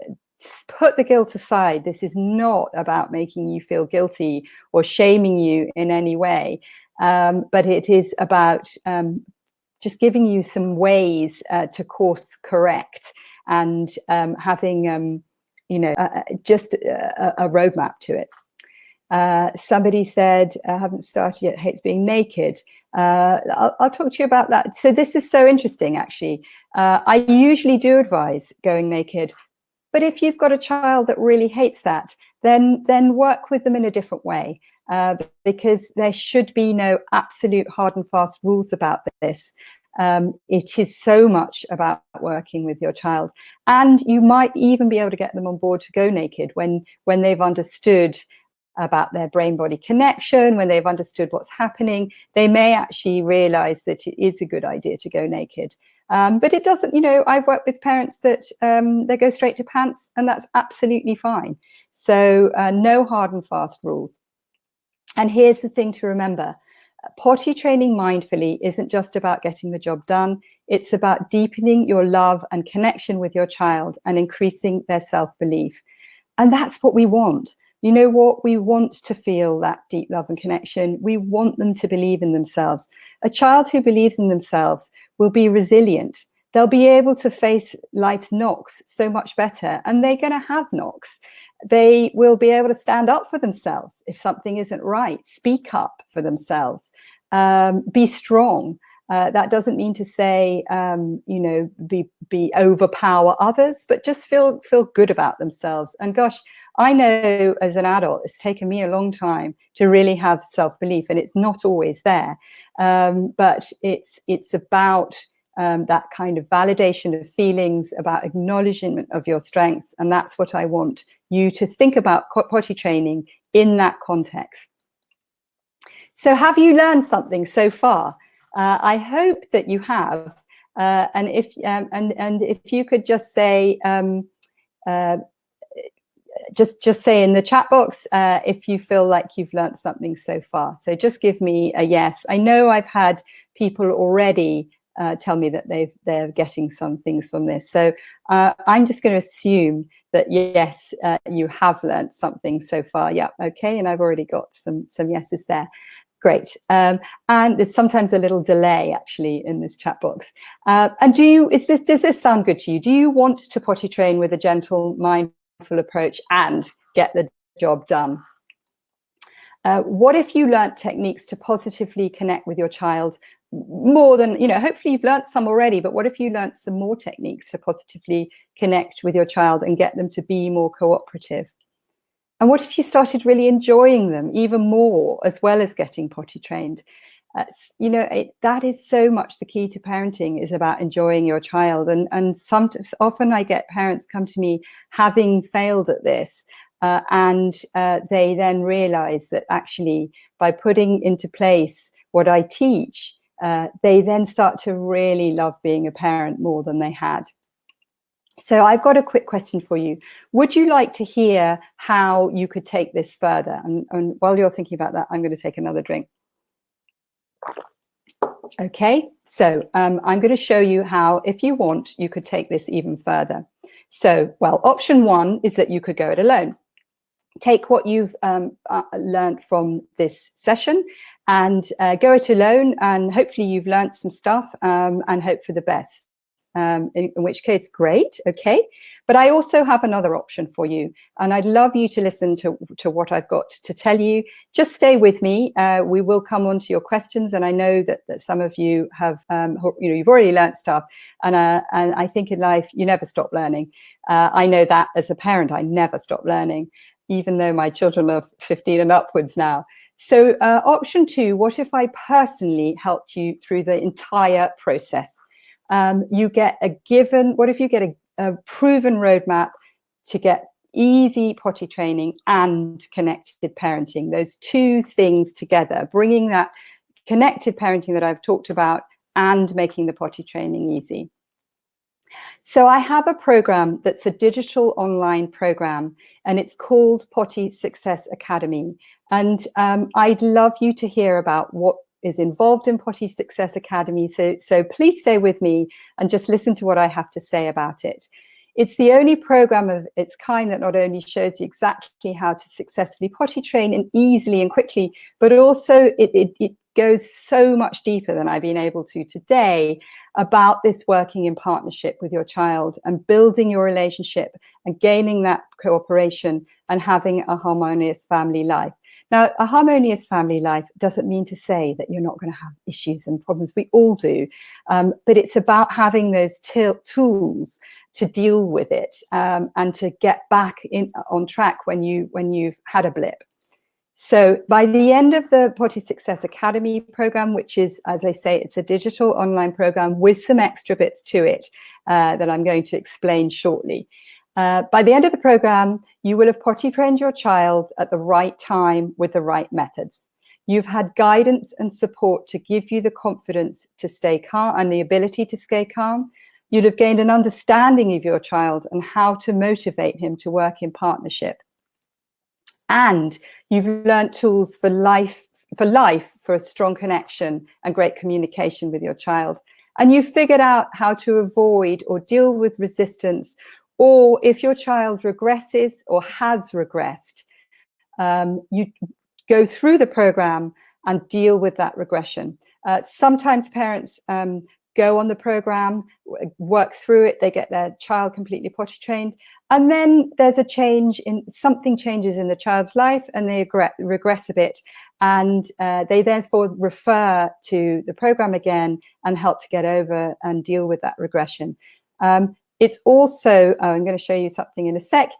put the guilt aside. This is not about making you feel guilty or shaming you in any way, but it is about just giving you some ways to course correct and having just a roadmap to it. Somebody said, I haven't started yet, hates being naked. I'll talk to you about that. So this is so interesting, actually. I usually do advise going naked, but if you've got a child that really hates that, then work with them in a different way, because there should be no absolute hard and fast rules about this. It is so much about working with your child, and you might even be able to get them on board to go naked when they've understood about their brain-body connection, when they've understood what's happening. They may actually realize that it is a good idea to go naked. But it doesn't, I've worked with parents that they go straight to pants, and that's absolutely fine. So no hard and fast rules. And here's the thing to remember. Potty training mindfully isn't just about getting the job done. It's about deepening your love and connection with your child and increasing their self-belief. And that's what we want. You know what? We want to feel that deep love and connection. We want them to believe in themselves. A child who believes in themselves will be resilient. They'll be able to face life's knocks so much better, and they're going to have knocks. They will be able to stand up for themselves if something isn't right, speak up for themselves, be strong. That doesn't mean to say, be overpower others, but just feel good about themselves. And gosh, I know as an adult, it's taken me a long time to really have self-belief, and it's not always there. But it's about that kind of validation of feelings, about acknowledgement of your strengths. And that's what I want you to think about potty training in that context. So have you learned something so far? I hope that you have. And if you could just say, just say in the chat box if you feel like you've learned something so far. So just give me a yes. I know I've had people already tell me that they're getting some things from this. So I'm just going to assume that yes, you have learned something so far. Yeah, okay, and I've already got some yeses there. Great. And there's sometimes a little delay actually in this chat box. And does this sound good to you? Do you want to potty train with a gentle, mindful approach and get the job done? What if you learnt techniques to positively connect with your child more than, hopefully you've learnt some already, but what if you learnt some more techniques to positively connect with your child and get them to be more cooperative? And what if you started really enjoying them even more, as well as getting potty trained? That is so much the key to parenting, is about enjoying your child. And often I get parents come to me having failed at this, and they then realize that actually by putting into place what I teach, they then start to really love being a parent more than they had. So I've got a quick question for you. Would you like to hear how you could take this further? And while you're thinking about that, I'm going to take another drink. Okay, so I'm going to show you how, if you want, you could take this even further. So, well, option one is that you could go it alone. Take what you've learned from this session and go it alone, and hopefully you've learned some stuff, and hope for the best. In which case, great, okay. But I also have another option for you, and I'd love you to listen to what I've got to tell you. Just stay with me. We will come on to your questions, and I know that some of you have, you've already learned stuff, and I think in life you never stop learning. I know that as a parent, I never stop learning, even though my children are 15 and upwards now. So option two, what if I personally helped you through the entire process? You get what if you get a proven roadmap to get easy potty training and connected parenting, those two things together, bringing that connected parenting that I've talked about and making the potty training easy. So I have a program that's a digital online program, and it's called Potty Success Academy. And I'd love you to hear about what is involved in Potty Success Academy. So please stay with me and just listen to what I have to say about it. It's the only program of its kind that not only shows you exactly how to successfully potty train and easily and quickly, but also it goes so much deeper than I've been able to today about this working in partnership with your child and building your relationship and gaining that cooperation and having a harmonious family life. Now, a harmonious family life doesn't mean to say that you're not going to have issues and problems. We all do. But it's about having those tools to deal with it, and to get back on track when you've had a blip. So by the end of the Potty Success Academy program, which is, as I say, it's a digital online program with some extra bits to it that I'm going to explain shortly. By the end of the program, you will have potty trained your child at the right time with the right methods. You've had guidance and support to give you the confidence to stay calm and the ability to stay calm. You'll have gained an understanding of your child and how to motivate him to work in partnership. And you've learned tools for life, for a strong connection and great communication with your child. And you've figured out how to avoid or deal with resistance, or if your child regresses or has regressed, you go through the program and deal with that regression. Sometimes parents go on the program, work through it, they get their child completely potty trained, and then there's a change something changes in the child's life and they regress a bit, and they therefore refer to the program again and help to get over and deal with that regression. It's also, I'm going to show you something in a sec,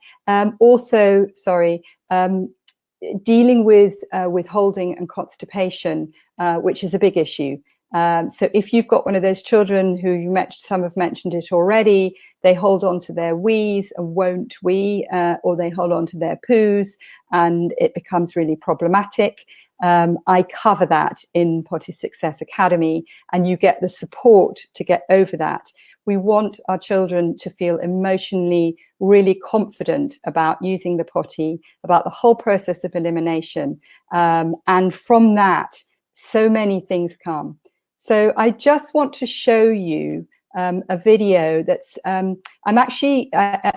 dealing with withholding and constipation, which is a big issue. So if you've got one of those children who some have mentioned it already, they hold on to their wees and won't wee, or they hold on to their poos and it becomes really problematic. I cover that in Potty Success Academy, and you get the support to get over that. We want our children to feel emotionally really confident about using the potty, about the whole process of elimination. And from that, so many things come. So I just want to show you a video that's, I'm actually,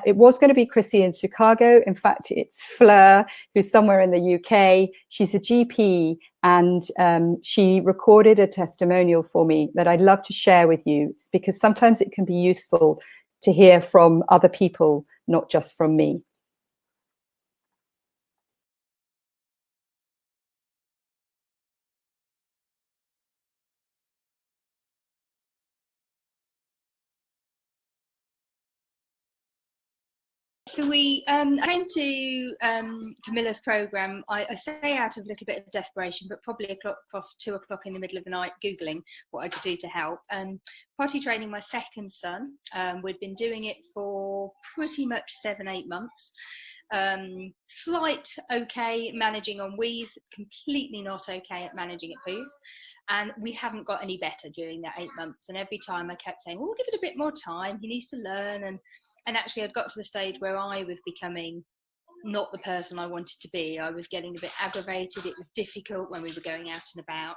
it was going to be Chrissy in Chicago. In fact, it's Fleur, who's somewhere in the UK. She's a GP, and she recorded a testimonial for me that I'd love to share with you, because sometimes it can be useful to hear from other people, not just from me. So we came to Camilla's programme, I say out of a little bit of desperation, but probably across 2 o'clock in the middle of the night, Googling what I could do to help. Potty training my second son. We'd been doing it for pretty much 7-8 months. Slight okay managing on wheeze, completely not okay at managing at poos, and we haven't got any better during that 8 months. And every time I kept saying, well, we'll give it a bit more time, he needs to learn. And actually I'd got to the stage where I was becoming not the person I wanted to be. I was getting a bit aggravated. It was difficult when we were going out and about.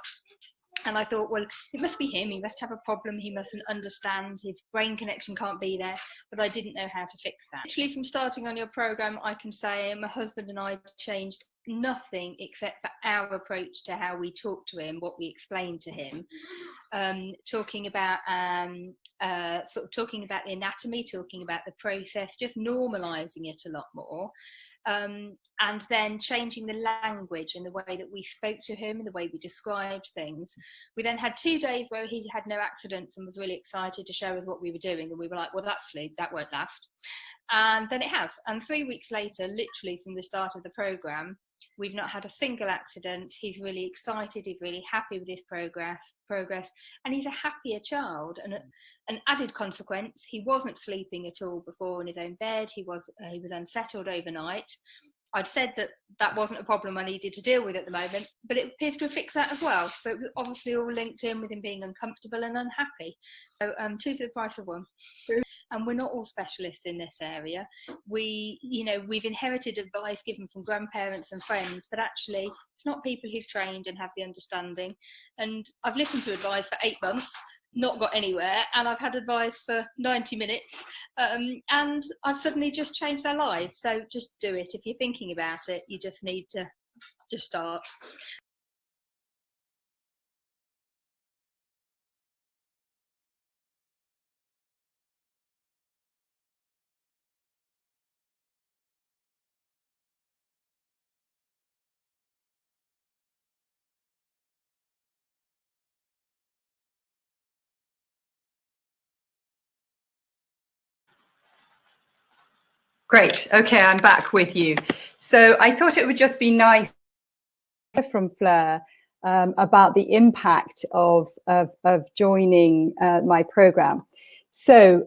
And I thought, well, it must be him. He must have a problem. He mustn't understand. His brain connection can't be there. But I didn't know how to fix that. Actually, from starting on your program, I can say my husband and I changed nothing except for our approach to how we talk to him, what we explain to him, talking about talking about the anatomy, talking about the process, just normalizing it a lot more. And then changing the language and the way that we spoke to him and the way we described things. We then had 2 days where he had no accidents and was really excited to show us what we were doing. And we were like, well, that's fluke, that won't last. And then it has. And 3 weeks later, literally from the start of the program, we've not had a single accident. He's really excited. He's really happy with his progress, and he's a happier child. And an added consequence, he wasn't sleeping at all before in his own bed. He was unsettled overnight. I'd said that wasn't a problem I needed to deal with at the moment, but it appears to have fixed that as well. So it was obviously all linked in with him being uncomfortable and unhappy. So 2 for the price of 1. And we're not all specialists in this area. We've inherited advice given from grandparents and friends, but actually it's not people who've trained and have the understanding. And I've listened to advice for 8 months, not got anywhere, and I've had advice for 90 minutes, and I've suddenly just changed our lives. So just do it. If you're thinking about it, you just need to just start. Great. Okay, I'm back with you. So I thought it would just be nice from Fleur about the impact of joining my program. So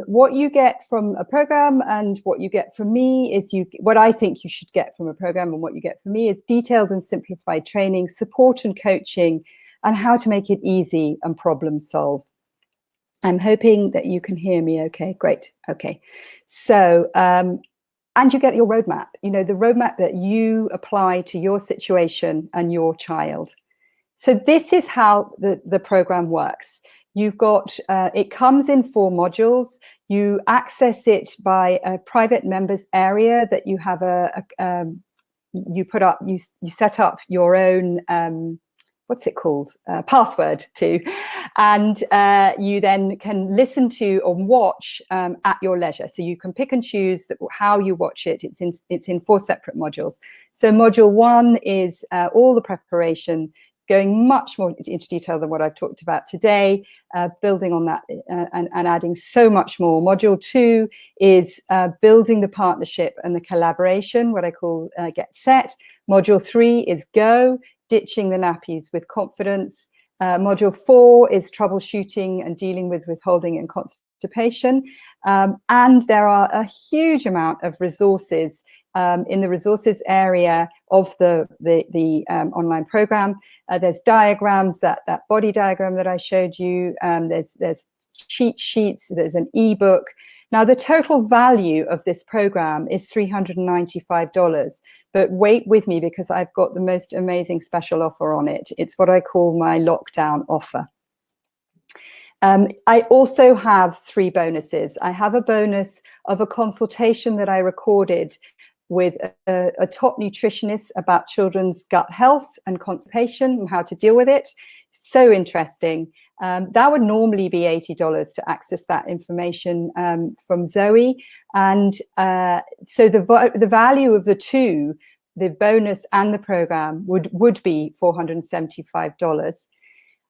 what you get from a program and what you get from me is what I think you should get from a program, and what you get from me is detailed and simplified training, support and coaching, and how to make it easy and problem solve. I'm hoping that you can hear me okay. Great. Okay. So, and you get your roadmap, the roadmap that you apply to your situation and your child. So this is how the program works. You've got, it comes in 4 modules. You access it by a private members area that you have you put up, you set up your own, what's it called? Password to, and you then can listen to or watch at your leisure. So you can pick and choose how you watch it. It's in 4 separate modules. So module 1 is all the preparation, going much more into detail than what I've talked about today, building on that and adding so much more. Module 2 is building the partnership and the collaboration, what I call get set. Module 3 is go, ditching the nappies with confidence. Module 4 is troubleshooting and dealing with withholding and constipation. And there are a huge amount of resources in the resources area of the online program. There's diagrams, that body diagram that I showed you. There's cheat sheets. There's an ebook. Now, the total value of this program is $395. But wait with me, because I've got the most amazing special offer on it. It's what I call my lockdown offer. I also have 3 bonuses. I have a bonus of a consultation that I recorded with a top nutritionist about children's gut health and constipation and how to deal with it. So interesting. That would normally be $80 to access that information from Zoe. And so the value of the 2, the bonus and the program, would be $475.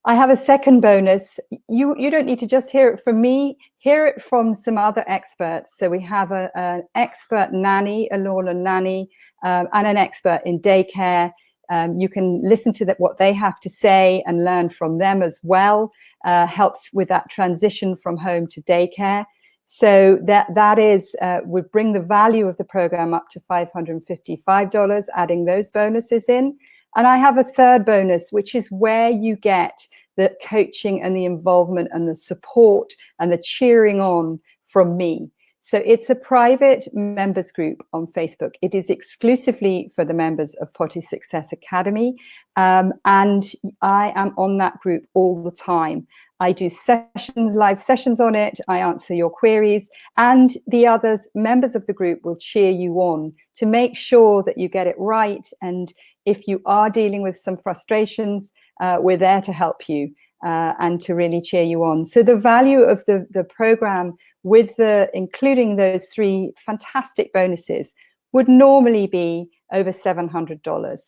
I have a second bonus. You don't need to just hear it from me, hear it from some other experts. So we have an expert nanny, a Lorna nanny, and an expert in daycare. You can listen to what they have to say and learn from them as well. Helps with that transition from home to daycare. So that is would bring the value of the program up to $555, adding those bonuses in. And I have a third bonus, which is where you get the coaching and the involvement and the support and the cheering on from me. So it's a private members group on Facebook. It is exclusively for the members of Potty Success Academy. And I am on that group all the time. I do sessions, live sessions on it. I answer your queries, and the others, members of the group, will cheer you on to make sure that you get it right. And if you are dealing with some frustrations, we're there to help you and to really cheer you on. So the value of the program, with including those 3 fantastic bonuses, would normally be over $700.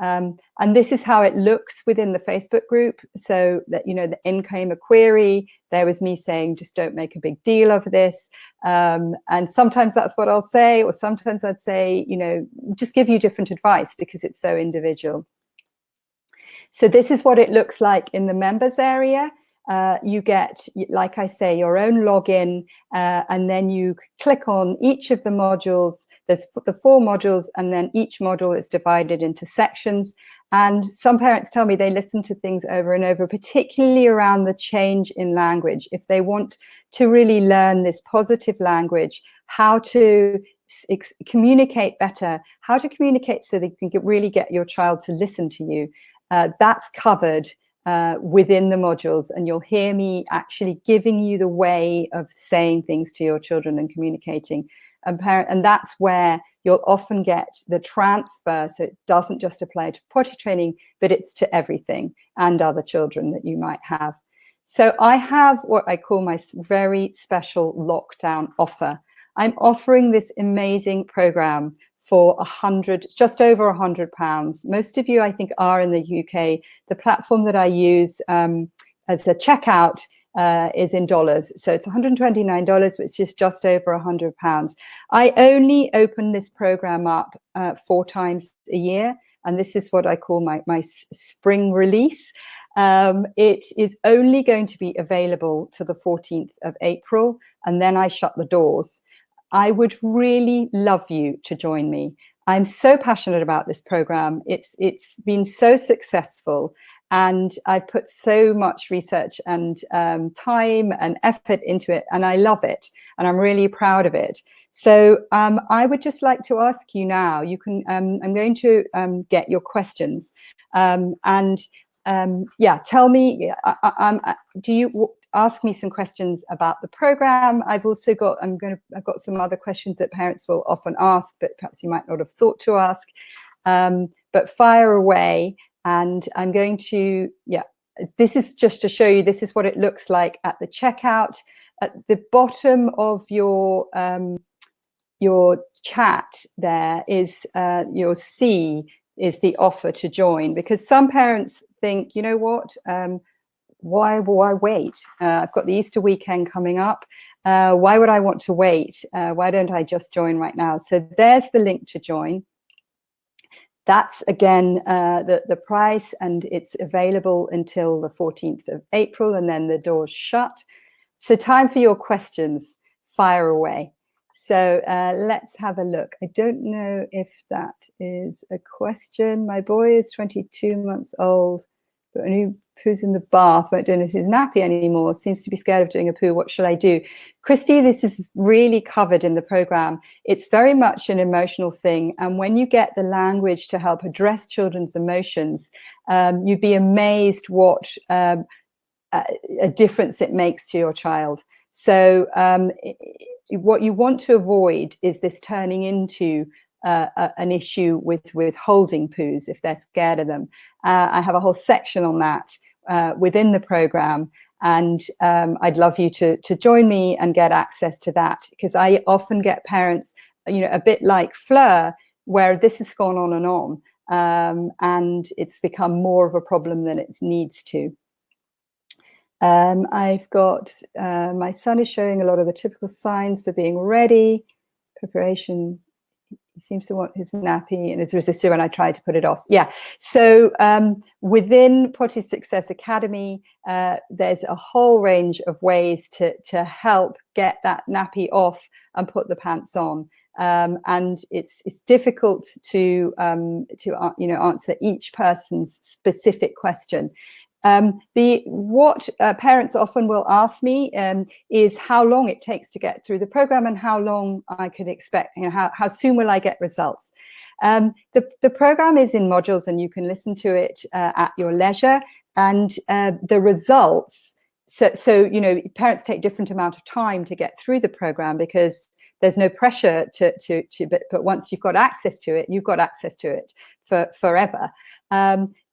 And this is how it looks within the Facebook group. So that, then came a query. There was me saying, just don't make a big deal of this. And sometimes that's what I'll say, or sometimes I'd say, just give you different advice because it's so individual. So this is what it looks like in the members area. You get, like I say, your own login, and then you click on each of the modules. There's the 4 modules, and then each module is divided into sections. And some parents tell me they listen to things over and over, particularly around the change in language. If they want to really learn this positive language, how to communicate better, how to communicate so they can really get your child to listen to you, that's covered within the modules, and you'll hear me actually giving you the way of saying things to your children and communicating. And that's where you'll often get the transfer, so it doesn't just apply to potty training, but it's to everything and other children that you might have. So I have what I call my very special lockdown offer. I'm offering this amazing program for just over £100. Most of you, I think, are in the UK. The platform that I use as a checkout is in dollars. So it's $129, which is just over £100. I only open this program up 4 times a year. And this is what I call my spring release. It is only going to be available to the 14th of April, and then I shut the doors. I would really love you to join me. I'm so passionate about this program. It's been so successful, and I've put so much research and time and effort into it, and I love it, and I'm really proud of it. So I would just like to ask you now, you can, I'm going to get your questions, yeah, tell me, do you ask me some questions about the program? I've also got, I've got some other questions that parents will often ask, but perhaps you might not have thought to ask, but fire away. And I'm going to, yeah, this is just to show you, this is what it looks like at the checkout. At the bottom of your chat there is, you'll see, is the offer to join, because some parents think, you know what, why wait? I've got the Easter weekend coming up. Why would I want to wait? Why don't I just join right now? So there's the link to join. That's again the price, and it's available until the 14th of April, and then the doors shut. So time for your questions. Fire away. So let's have a look. I don't know if that is a question. My boy is 22 months old, but only poos in the bath, won't do his nappy anymore, seems to be scared of doing a poo. What shall I do? Christy, this is really covered in the program. It's very much an emotional thing. And when you get the language to help address children's emotions, you'd be amazed what a difference it makes to your child. So what you want to avoid is this turning into an issue with holding poos if they're scared of them. I have a whole section on that within the program, and I'd love you to join me and get access to that, because I often get parents, you know, a bit like Fleur, where this has gone on, and it's become more of a problem than it needs to. I've got, my son is showing a lot of the typical signs for being ready, preparation. He seems to want his nappy and is resistant when I try to put it off. Yeah. So within Potty Success Academy, there's a whole range of ways to help get that nappy off and put the pants on. And it's difficult to answer each person's specific question. What parents often will ask me is how long it takes to get through the program and how long I could expect, how soon will I get results. The program is in modules and you can listen to it at your leisure, and the results, so parents take different amount of time to get through the program because there's no pressure but once you've got access to it, you've got access to it for forever.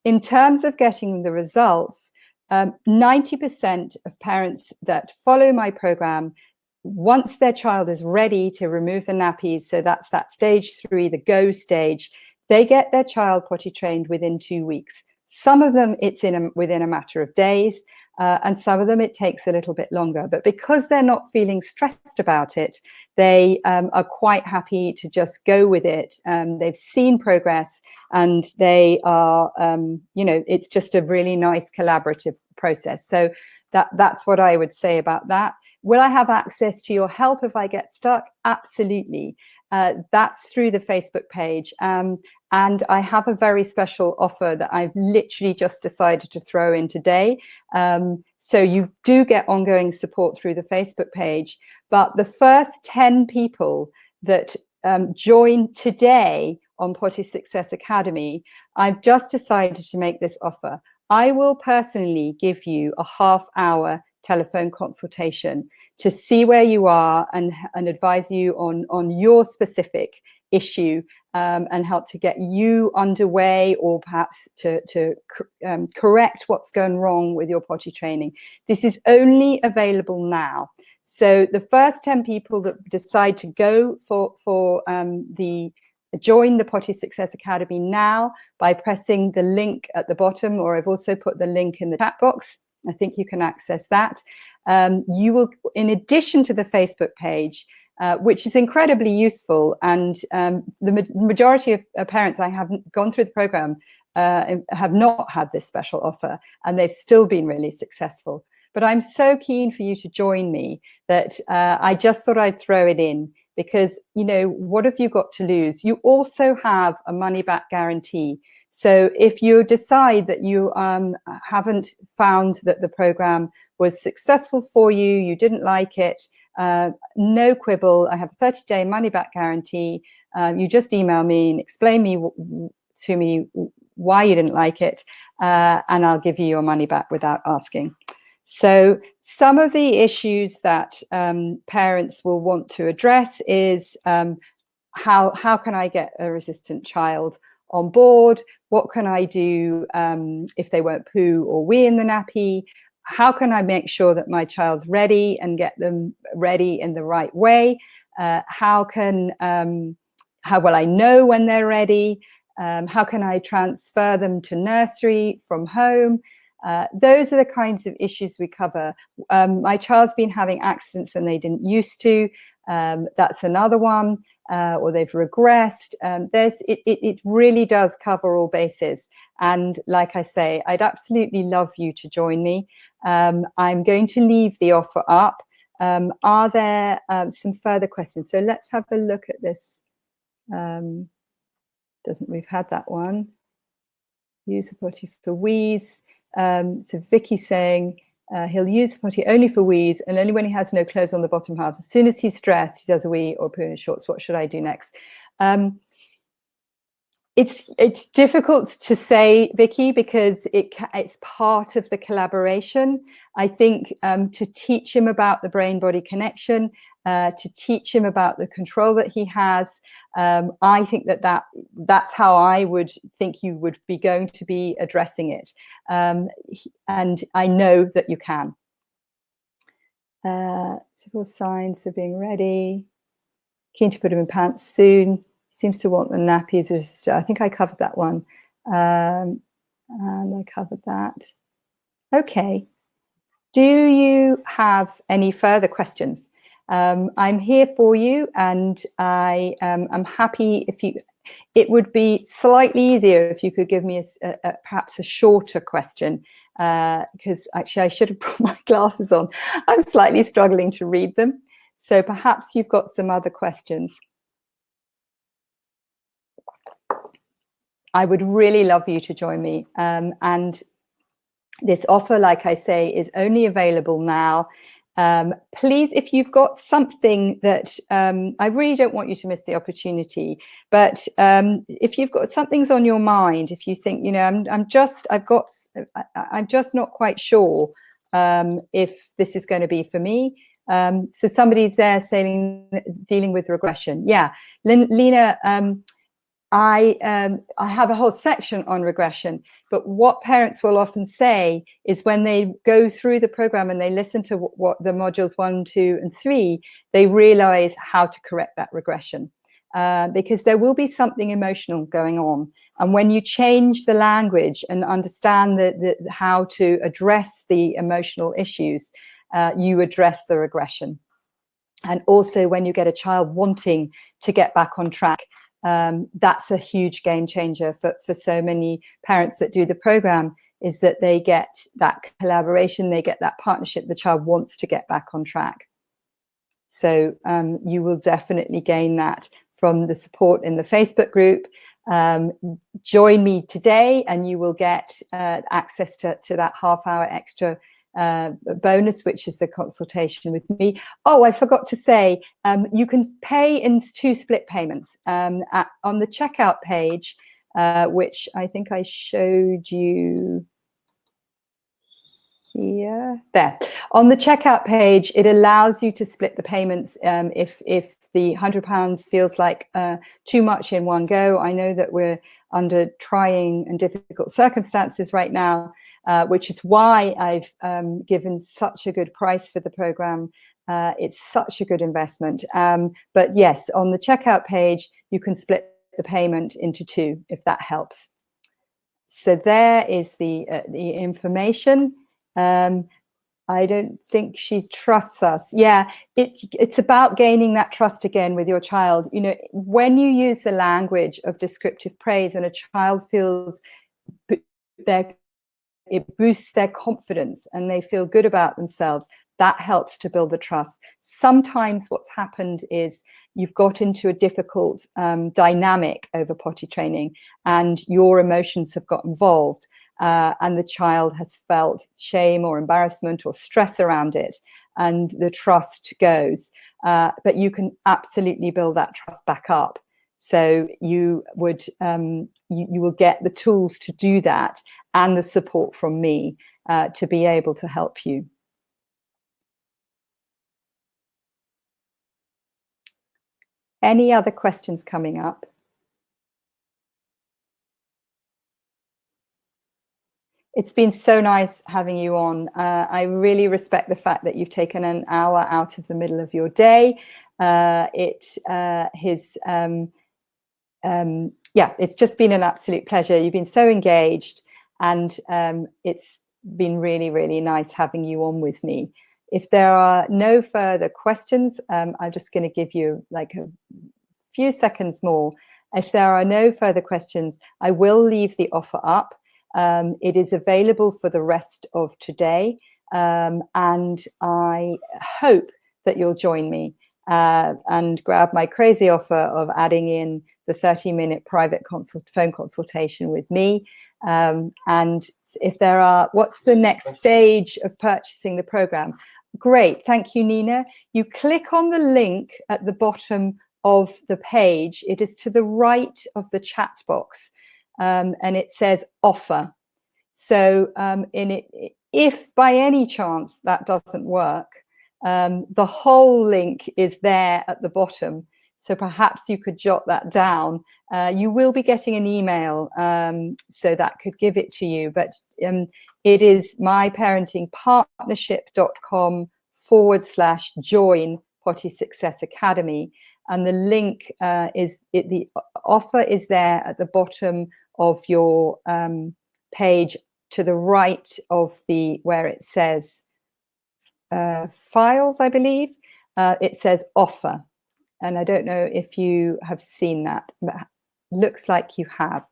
In terms of getting the results, 90% of parents that follow my program, once their child is ready to remove the nappies, so that's that stage 3, the go stage, they get their child potty trained within 2 weeks. Some of them it's within a matter of days, and some of them it takes a little bit longer. But because they're not feeling stressed about it, they are quite happy to just go with it. They've seen progress, and they are, it's just a really nice collaborative process. So that's what I would say about that. Will I have access to your help if I get stuck? Absolutely. That's through the Facebook page. And I have a very special offer that I've literally just decided to throw in today. So you do get ongoing support through the Facebook page. But the first 10 people that join today on Potty Success Academy, I've just decided to make this offer. I will personally give you a half-hour telephone consultation to see where you are and advise you on your specific issue, and help to get you underway, or perhaps to correct what's going wrong with your potty training. This is only available now. So the first 10 people that decide to go for join the Potty Success Academy now by pressing the link at the bottom, or I've also put the link in the chat box. I think you can access that. You will, in addition to the Facebook page, which is incredibly useful, and the majority of parents I haven't gone through the program have not had this special offer, and they've still been really successful. But I'm so keen for you to join me that I just thought I'd throw it in, because, what have you got to lose? You also have a money-back guarantee. So if you decide that you haven't found that the program was successful for you, you didn't like it, no quibble. I have a 30-day money-back guarantee. You just email me and explain to me why you didn't like it, and I'll give you your money back without asking. So some of the issues that parents will want to address is how can I get a resistant child on board? What can I do if they won't poo or wee in the nappy? How can I make sure that my child's ready and get them ready in the right way? How will I know when they're ready? How can I transfer them to nursery from home? Those are the kinds of issues we cover. My child's been having accidents and they didn't used to. That's another one. Or they've regressed. It really does cover all bases. And like I say, I'd absolutely love you to join me. I'm going to leave the offer up. Are there some further questions? So let's have a look at this. We've had that one. Use the potty for wheeze. So Vicky's saying he'll use the potty only for wheeze and only when he has no clothes on the bottom half. As soon as he's stressed, he does a wee or poo in his shorts. What should I do next? It's difficult to say, Vicky, because it's part of the collaboration. I think to teach him about the brain-body connection, to teach him about the control that he has, I think that's how I would think you would be going to be addressing it. And I know that you can. Typical signs of being ready. Keen to put him in pants soon. Seems to want the nappies. I think I covered that one. And I covered that. Okay. do you have any further questions? I'm here for you, and I'm happy if you. It would be slightly easier if you could give me perhaps a shorter question, because actually I should have put my glasses on. I'm slightly struggling to read them. So perhaps you've got some other questions. I would really love you to join me. And this offer, like I say, is only available now. Please, if you've got something that I really don't want you to miss the opportunity, but if you've got something's on your mind, if you think, you know, I'm just not quite sure if this is going to be for me. So somebody's there saying dealing with regression. Yeah, Lena. I have a whole section on regression, but what parents will often say is when they go through the program and they listen to what the modules 1, 2, and 3, they realize how to correct that regression, because there will be something emotional going on. And when you change the language and understand how to address the emotional issues, you address the regression. And also when you get a child wanting to get back on track, that's a huge game changer for so many parents that do the program, is that they get that collaboration, they get that partnership. The child wants to get back on track. So you will definitely gain that from the support in the Facebook group. Join me today and you will get access to that half-hour extra bonus, which is the consultation with me. Oh, I forgot to say, you can pay in 2 split payments on the checkout page, which I think I showed you here. There. On the checkout page, it allows you to split the payments if the £100 feels like too much in one go. I know that we're under trying and difficult circumstances right now, which is why I've given such a good price for the program. It's such a good investment. But yes, on the checkout page, you can split the payment into 2, if that helps. So there is the information. I don't think she trusts us. Yeah, it's about gaining that trust again with your child. You know, when you use the language of descriptive praise and a child feels it boosts their confidence and they feel good about themselves, that helps to build the trust. Sometimes what's happened is you've got into a difficult dynamic over potty training and your emotions have got involved, and the child has felt shame or embarrassment or stress around it, and the trust goes. But you can absolutely build that trust back up. So you would you will get the tools to do that and the support from me to be able to help you. Any other questions coming up? It's been so nice having you on. I really respect the fact that you've taken an hour out of the middle of your day. Yeah, it's just been an absolute pleasure. You've been so engaged, and it's been really, really nice having you on with me. If there are no further questions, I'm just going to give you like a few seconds more. If there are no further questions, I will leave the offer up. It is available for the rest of today, and I hope that you'll join me and grab my crazy offer of adding in the 30-minute private phone consultation with me. And if there are, what's the next stage of purchasing the program? Great, thank you, Nina. You click on the link at the bottom of the page. It is to the right of the chat box, and it says offer. So if by any chance that doesn't work, the whole link is there at the bottom. So perhaps you could jot that down. You will be getting an email, so that could give it to you. But it is myparentingpartnership.com/join Potty Success Academy. And the link the offer is there at the bottom of your page to the right of where it says files, I believe, it says offer. And I don't know if you have seen that, but looks like you have.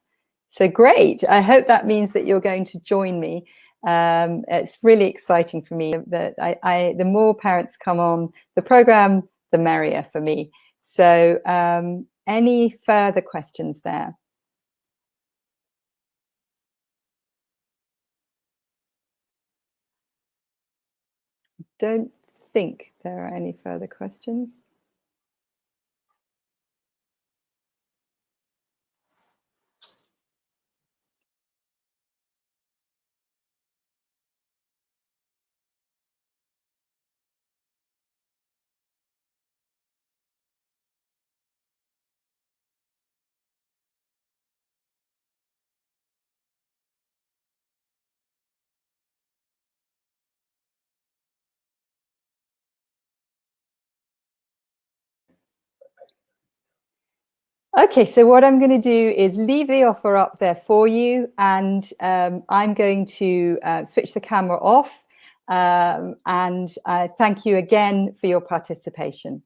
So great. I hope that means that you're going to join me. It's really exciting for me that the more parents come on the program, the merrier for me. So any further questions there? Don't think there are any further questions. Okay, so what I'm going to do is leave the offer up there for you, and I'm going to switch the camera off, and thank you again for your participation.